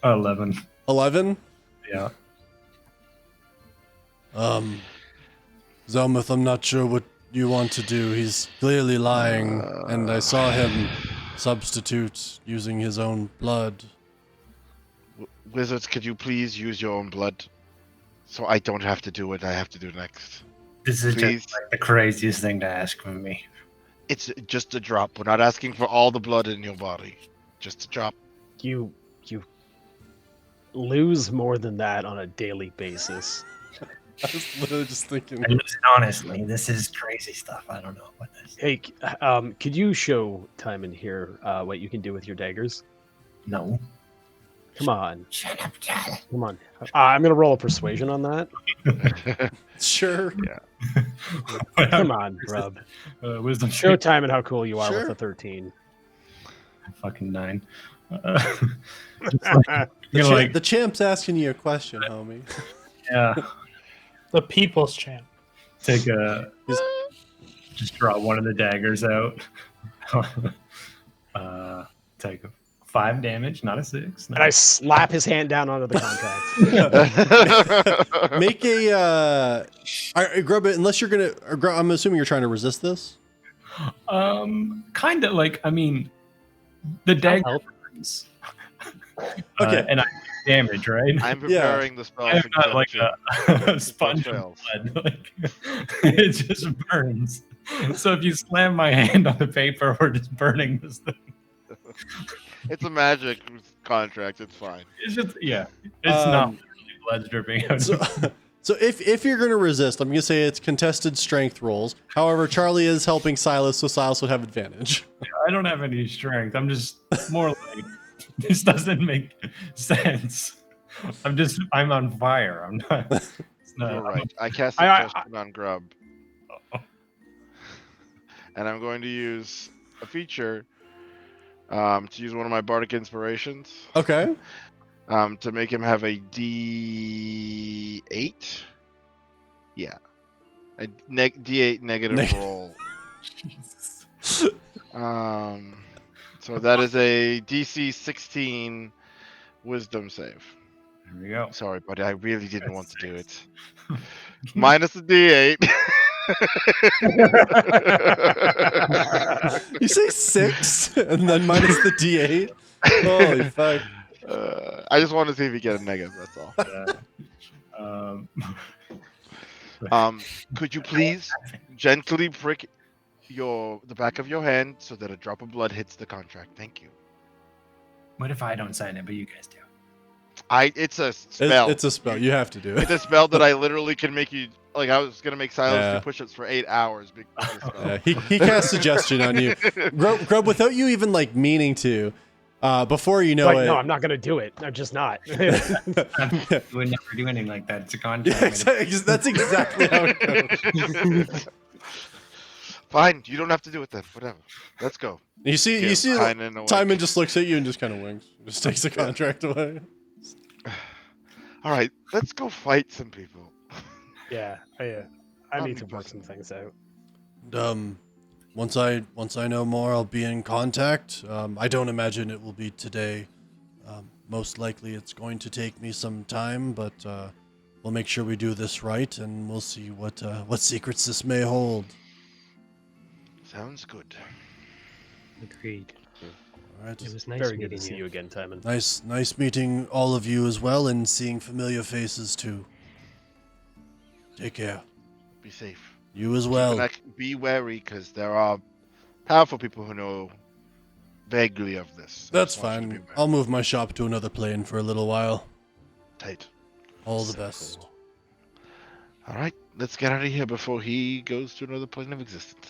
11. 11? Yeah. Zelmuth, I'm not sure what you want to do. He's clearly lying, and I saw him substitute using his own blood. Wizards, could you please use your own blood? So I don't have to do what I have to do next. This is Please. just like the craziest thing to ask from me. It's just a drop. We're not asking for all the blood in your body. Just a drop. You lose more than that on a daily basis. I was literally just thinking. And honestly, this is crazy stuff. I don't know what this. Hey, could you show Timon here what you can do with your daggers? No. Come on. Shut up, Charlie. Come on. I'm gonna roll a persuasion on that. Sure. Come on, Grub. Wisdom Show check. Timon how cool you are Sure. with a 13. Fucking 9. The champ's asking you a question, homie. Yeah. The people's champ. Take just draw one of the daggers out. Take 5 damage, not a 6. And I slap his hand down onto the contract. Make a Grub it unless you're gonna. I'm assuming you're trying to resist this. Kind of like, I mean, the dagger burns. Okay. And I do damage, right? I'm preparing the spell. I'm for not like judging. a sponge of fails. blood. Like, it just burns. So if you slam my hand on the paper, we're just burning this thing. It's a magic contract. It's fine. It's just, yeah. It's not really blood dripping out. So if you're gonna resist, I'm gonna say it's contested strength rolls. However, Charlie is helping Silas, so Silas would have advantage. I don't have any strength. I'm just more like This doesn't make sense. I'm on fire. I'm not. It's not You're right. I cast I- suggestion on Grub, and I'm going to use a feature to use one of my bardic inspirations Okay. to make him have a D8. Yeah, a D8 negative roll. Jesus. So that is a DC 16 Wisdom save. Here we go. Sorry, buddy, I really didn't want to do it. Minus a D8. You say 6 and then minus the D8? Holy fuck. I just wanted to see if you get a negative, that's all. Could you please gently prick the back of your hand so that a drop of blood hits the contract? Thank you. What if I don't sign it, but you guys do? It's a spell. It's a spell. You have to do it. It's a spell that I literally can make you. Like, I was gonna make Silas Yeah. do push-ups for 8 hours because of the spell. Yeah, he cast suggestion on you. Grub, without you even like meaning to, before you know Like, it. no, I'm not gonna do it. I'm just not. We would never do anything like that. It's a contract. Yeah, exactly. That's exactly how it goes. Fine, you don't have to do it then. Whatever. Let's go. You see, Yeah, Timon just looks at you and just kind of winks. Just takes the contract away. All right, let's go fight some people. Yeah, I need to work some Omnipresent. things out. Once I know more, I'll be in contact. I don't imagine it will be today. Most likely, it's going to take me some time, but we'll make sure we do this right, and we'll see what secrets this may hold. Sounds good. Agreed. All right. It was nice Very meeting good to see you again, Timon. Nice meeting all of you as well, and seeing familiar faces too. Take care. Be safe. You as well. Be wary, because there are powerful people who know vaguely of this. I That's just want you to fine. be aware. I'll move my shop to another plane for a little while. Tight. All the So best. cool. All right, let's get out of here before he goes to another plane of existence.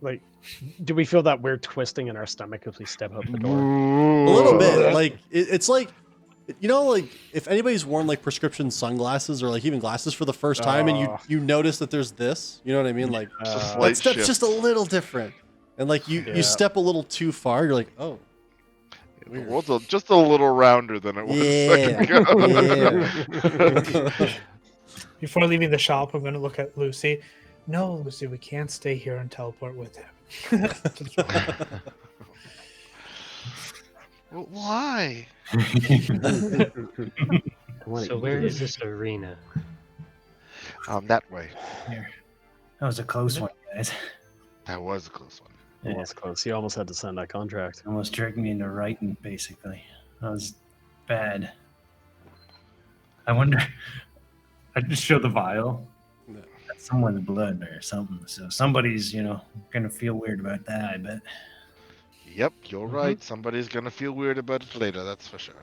Like, do we feel that weird twisting in our stomach as we step out the door? A little bit. Like it's like, you know, like if anybody's worn like prescription sunglasses or like even glasses for the first time, and you notice that there's this, you know what I mean? Like It's a Uh, slight that step's shift. just a little different, and like Yeah. you step a little too far, you're like, oh, The weird. world's just a little rounder than it was a second ago. yeah. Before leaving the shop, I'm going to look at Lucy. No, Lucy, we can't stay here and teleport with him. Well, why? So where is this arena? That way. Here. That was a close one, guys. That was a close one. It was close. You almost had to sign that contract. Almost tricked me into writing, basically. That was bad. I wonder. I just show the vial. No. That's someone's blood or something. So somebody's, gonna feel weird about that, I bet. Yep, you're right. Somebody's gonna feel weird about it later, that's for sure.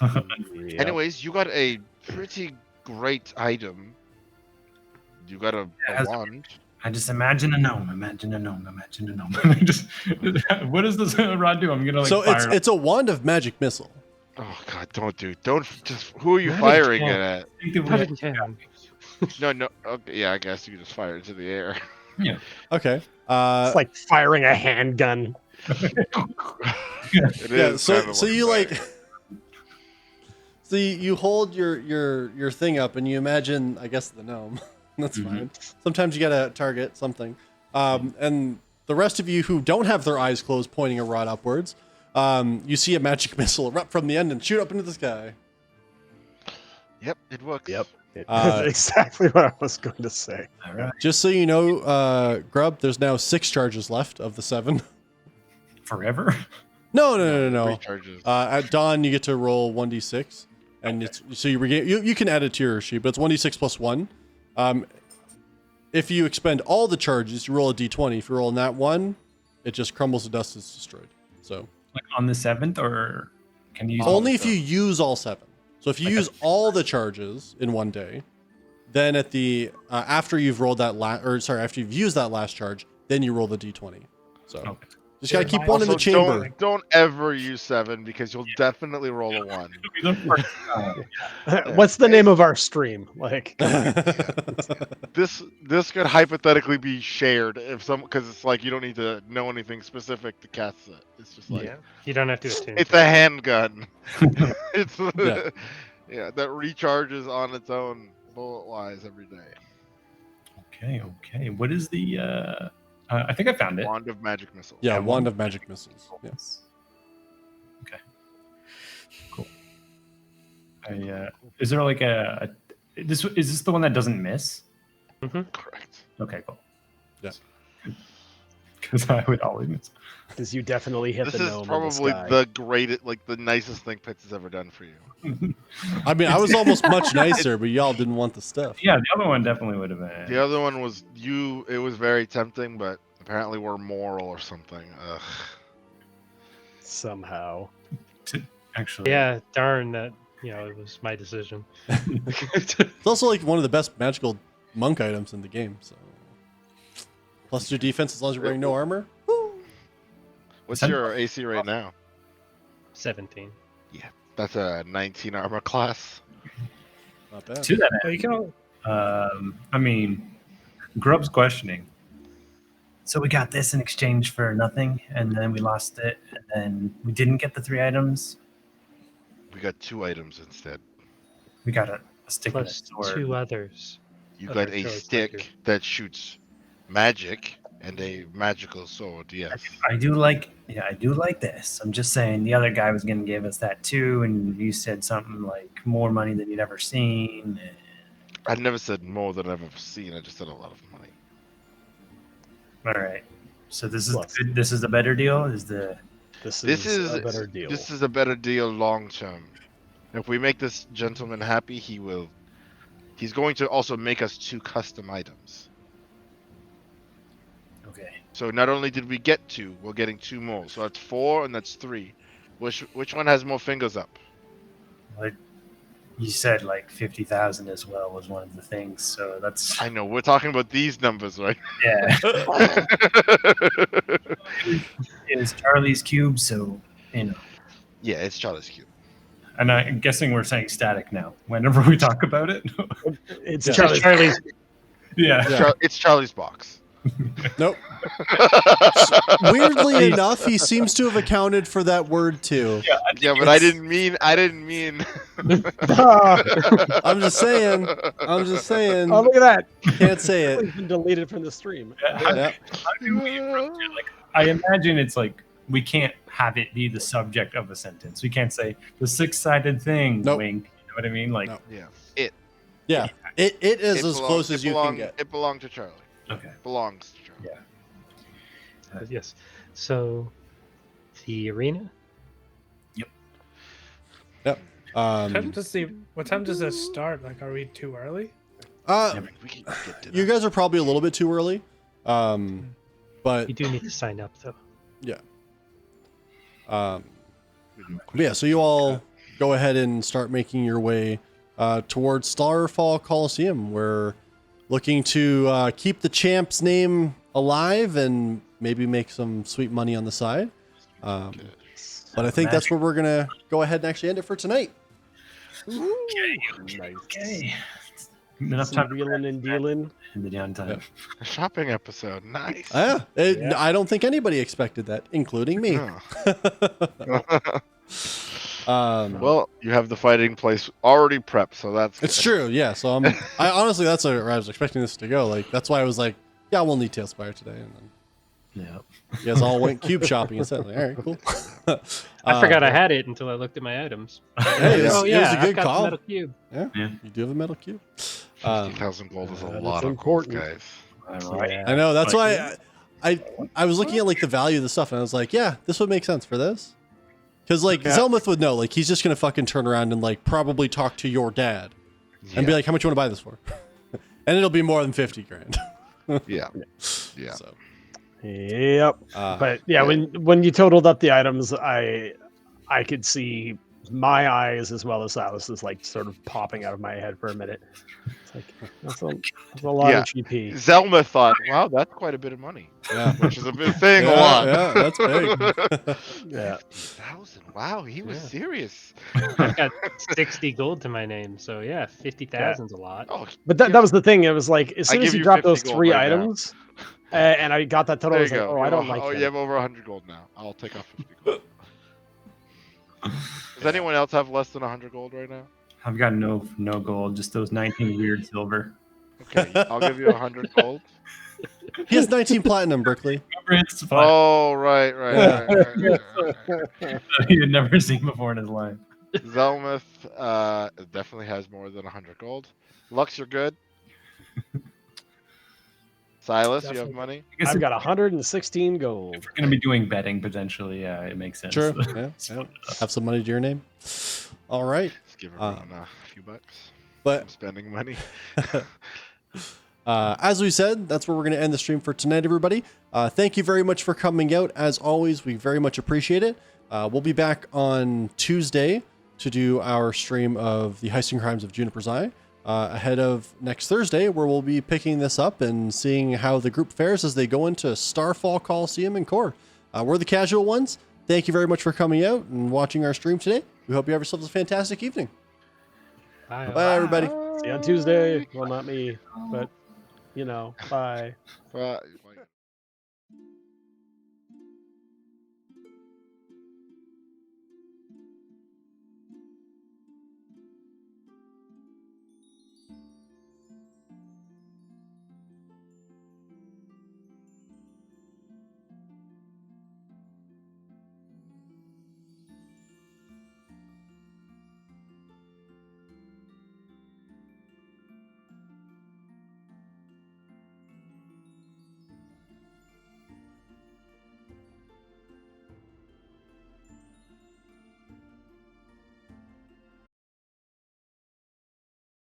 Yeah. Anyways, you got a pretty great item. You got a wand. I just imagine a gnome. Imagine a gnome. What does this rod do? I'm gonna So fire it's a wand of magic missile. Oh god, don't just who are you Not a firing it cat. at? Not a can. No, okay, yeah, I guess you can just fire it into the air. Okay. It's like firing a handgun. It Yeah, is so kind of so you like like so you hold your thing up and you imagine, I guess, the gnome. That's fine. Sometimes you gotta target something. And the rest of you who don't have their eyes closed pointing a rod upwards, you see a magic missile erupt from the end and shoot up into the sky. Yep, it works. Yep. Uh, Exactly what I was going to say. All right. Just so you know, Grub, there's now 6 charges left of the 7. Forever? No. 3 charges. At dawn, you get to roll 1d6, and it's so you regain. You can add it to your sheet, but it's 1d6 plus 1. If you expend all the charges, you roll a d20. If you roll that 1, it just crumbles to dust. It's destroyed. So Like on the 7th, or can you use only all if you use all 7. So if you use all the charges in one day, then at the after you've rolled that after you've used that last charge, then you roll the d20. So Okay. Just gotta keep one in the Also, chamber. don't ever use 7 because you'll definitely roll a 1. What's the name of our stream? Like, come on. This could hypothetically be shared if some because it's like you don't need to know anything specific to cast it. It's just like You don't have to attune. it's to a it. handgun. It's Yeah. yeah, that recharges on its own bullet wise every day. Okay. What is the? I think I found it. Wand of magic missiles. Yeah, And wand of magic missiles. Yeah. Okay. Cool. Is there like a is this the one that doesn't miss? Correct. Okay, cool. Yeah. Because I would always miss. Because you definitely hit This the is gnome in probably the sky. the greatest, like the nicest thing Pitts has ever done for you. I mean, I was almost much nicer, but y'all didn't want the stuff. Yeah, the other one definitely would have been. The other one was it was very tempting, but apparently we're moral or something. Ugh. Somehow. Actually, Yeah, darn that. It was my decision. It's also like one of the best magical monk items in the game. So, plus your defense as long as you're wearing no armor. What's your AC right now? 17. That's a 19 armor class. Not bad. to that Well, you can all, I mean, Grub's questioning. So we got this in exchange for nothing, and then we lost it, and then we didn't get the 3 items. We got 2 items instead. We got a stick and a Plus sword. 2 others. You Other got a choice, stick thank you. that shoots magic and a magical sword. Yes. I do like this. I'm just saying the other guy was going to give us that too, and you said something like more money than you'd ever seen. And I never said more than I've ever seen. I just said a lot of money. all right, so this is Plus. good. This is a better deal. Is the This This is is a better deal. This is a better deal long term. If we make this gentleman happy, he's going to also make us 2 custom items. okay? So not only did we get 2, we're getting 2 more. So that's 4 and that's 3. Which one has more fingers up? Like you said, like 50,000 as well was one of the things. So that's I know we're talking about these numbers, right? yeah. It was Charlie's cube, so Yeah, it's Charlie's cube. And I'm guessing we're saying static now. Whenever we talk about it, It's Yeah. Charlie's. yeah. Yeah. It's Charlie's box. Nope. Weirdly enough, he seems to have accounted for that word too. Yeah, but I didn't mean. I'm just saying. Oh, look at that! Can't say it. It's been deleted from the stream. Yep. How do we approach it? Like, I imagine it's like we can't have it be the subject of a sentence. We can't say the 6-sided thing. Nope. Wink. You know what I mean? Like, No. Yeah. Yeah. It is as belongs- close as you can belonged- get. It belonged to Charlie. okay. Belongs to Charlie. Yeah. Yes. So, the arena? what time does this start? Like, are we too early? We can get to You that. guys are probably a little bit too early. But You do need to sign up, though. yeah. But yeah, so you all go ahead and start making your way towards Starfall Coliseum. We're looking to keep the champ's name alive and maybe make some sweet money on the side. But I think that's where we're going to go ahead and actually end it for tonight. Nice. Okay. Enough Some time to wheeling and dealing. in the downtime. A shopping episode. Nice. Yeah, I don't think anybody expected that, including me. No. Um, Well, you have the fighting place already prepped, so that's It's good. true, yeah. So I honestly, that's where I was expecting this to go. Like, that's why I was like, yeah, we'll need Tailspire today. And then Yeah. you guys all went cube shopping instead. Like, all right, cool. I forgot I had it until I looked at my items. Hey, it was, oh, it yeah, was a I've good got the call. metal cube. Yeah, Yeah. you do have a metal cube. 50,000 gold is a that lot is of gold, important. guys. All right. Yeah. I know. That's Like- why I was looking at like the value of the stuff, and I was like, yeah, this would make sense for this. Because like Zelmuth would know, like he's just gonna fucking turn around and like probably talk to your dad and be like, how much you want to buy this for? And it'll be more than 50 grand. yeah. Yeah. So, Yep. uh, But yeah, when you totaled up the items, I could see my eyes as well as Silas's like sort of popping out of my head for a minute. It's like that's a lot Yeah. of GP. Zelma thought, "Wow, that's quite a bit of money," Yeah. which is a bit saying a Yeah, lot. yeah, that's big. Yeah. 50,000. Wow, he was Yeah. serious. I've got 60 gold to my name, so yeah, 50,000's a lot. Oh, But that was the thing. It was like as I soon as give he you dropped 50 those gold 3 right now. items, and I got that total, I There was you like, go. oh, I don't like Oh, him. you have over 100 gold now. I'll take off 50 gold. Does anyone else have less than 100 gold right now? I've got no gold, just those 19 weird silver. Okay, I'll give you 100 gold. He has 19 platinum, Brickley. It's fine. Oh, right. He had never seen before in his life. Zelmuth definitely has more than 100 gold. Lux, you're good. Silas, you have Definitely. money? I guess I've if got 116 gold. we're gonna be doing betting potentially, yeah, it makes sense. Sure. Yeah, yeah. Have some money to your name. All right. Just give everyone a few bucks. But I'm spending money. as we said, that's where we're going to end the stream for tonight, everybody. Thank you very much for coming out. As always, we very much appreciate it. We'll be back on Tuesday to do our stream of the Heist and Crimes of Juniper's Eye, ahead of next Thursday, where we'll be picking this up and seeing how the group fares as they go into Starfall Coliseum and Core. We're the casual ones. Thank you very much for coming out and watching our stream today. We hope you have yourselves a fantastic evening. Bye. Bye, everybody. See you on Tuesday. Well, not me, but bye. Bye.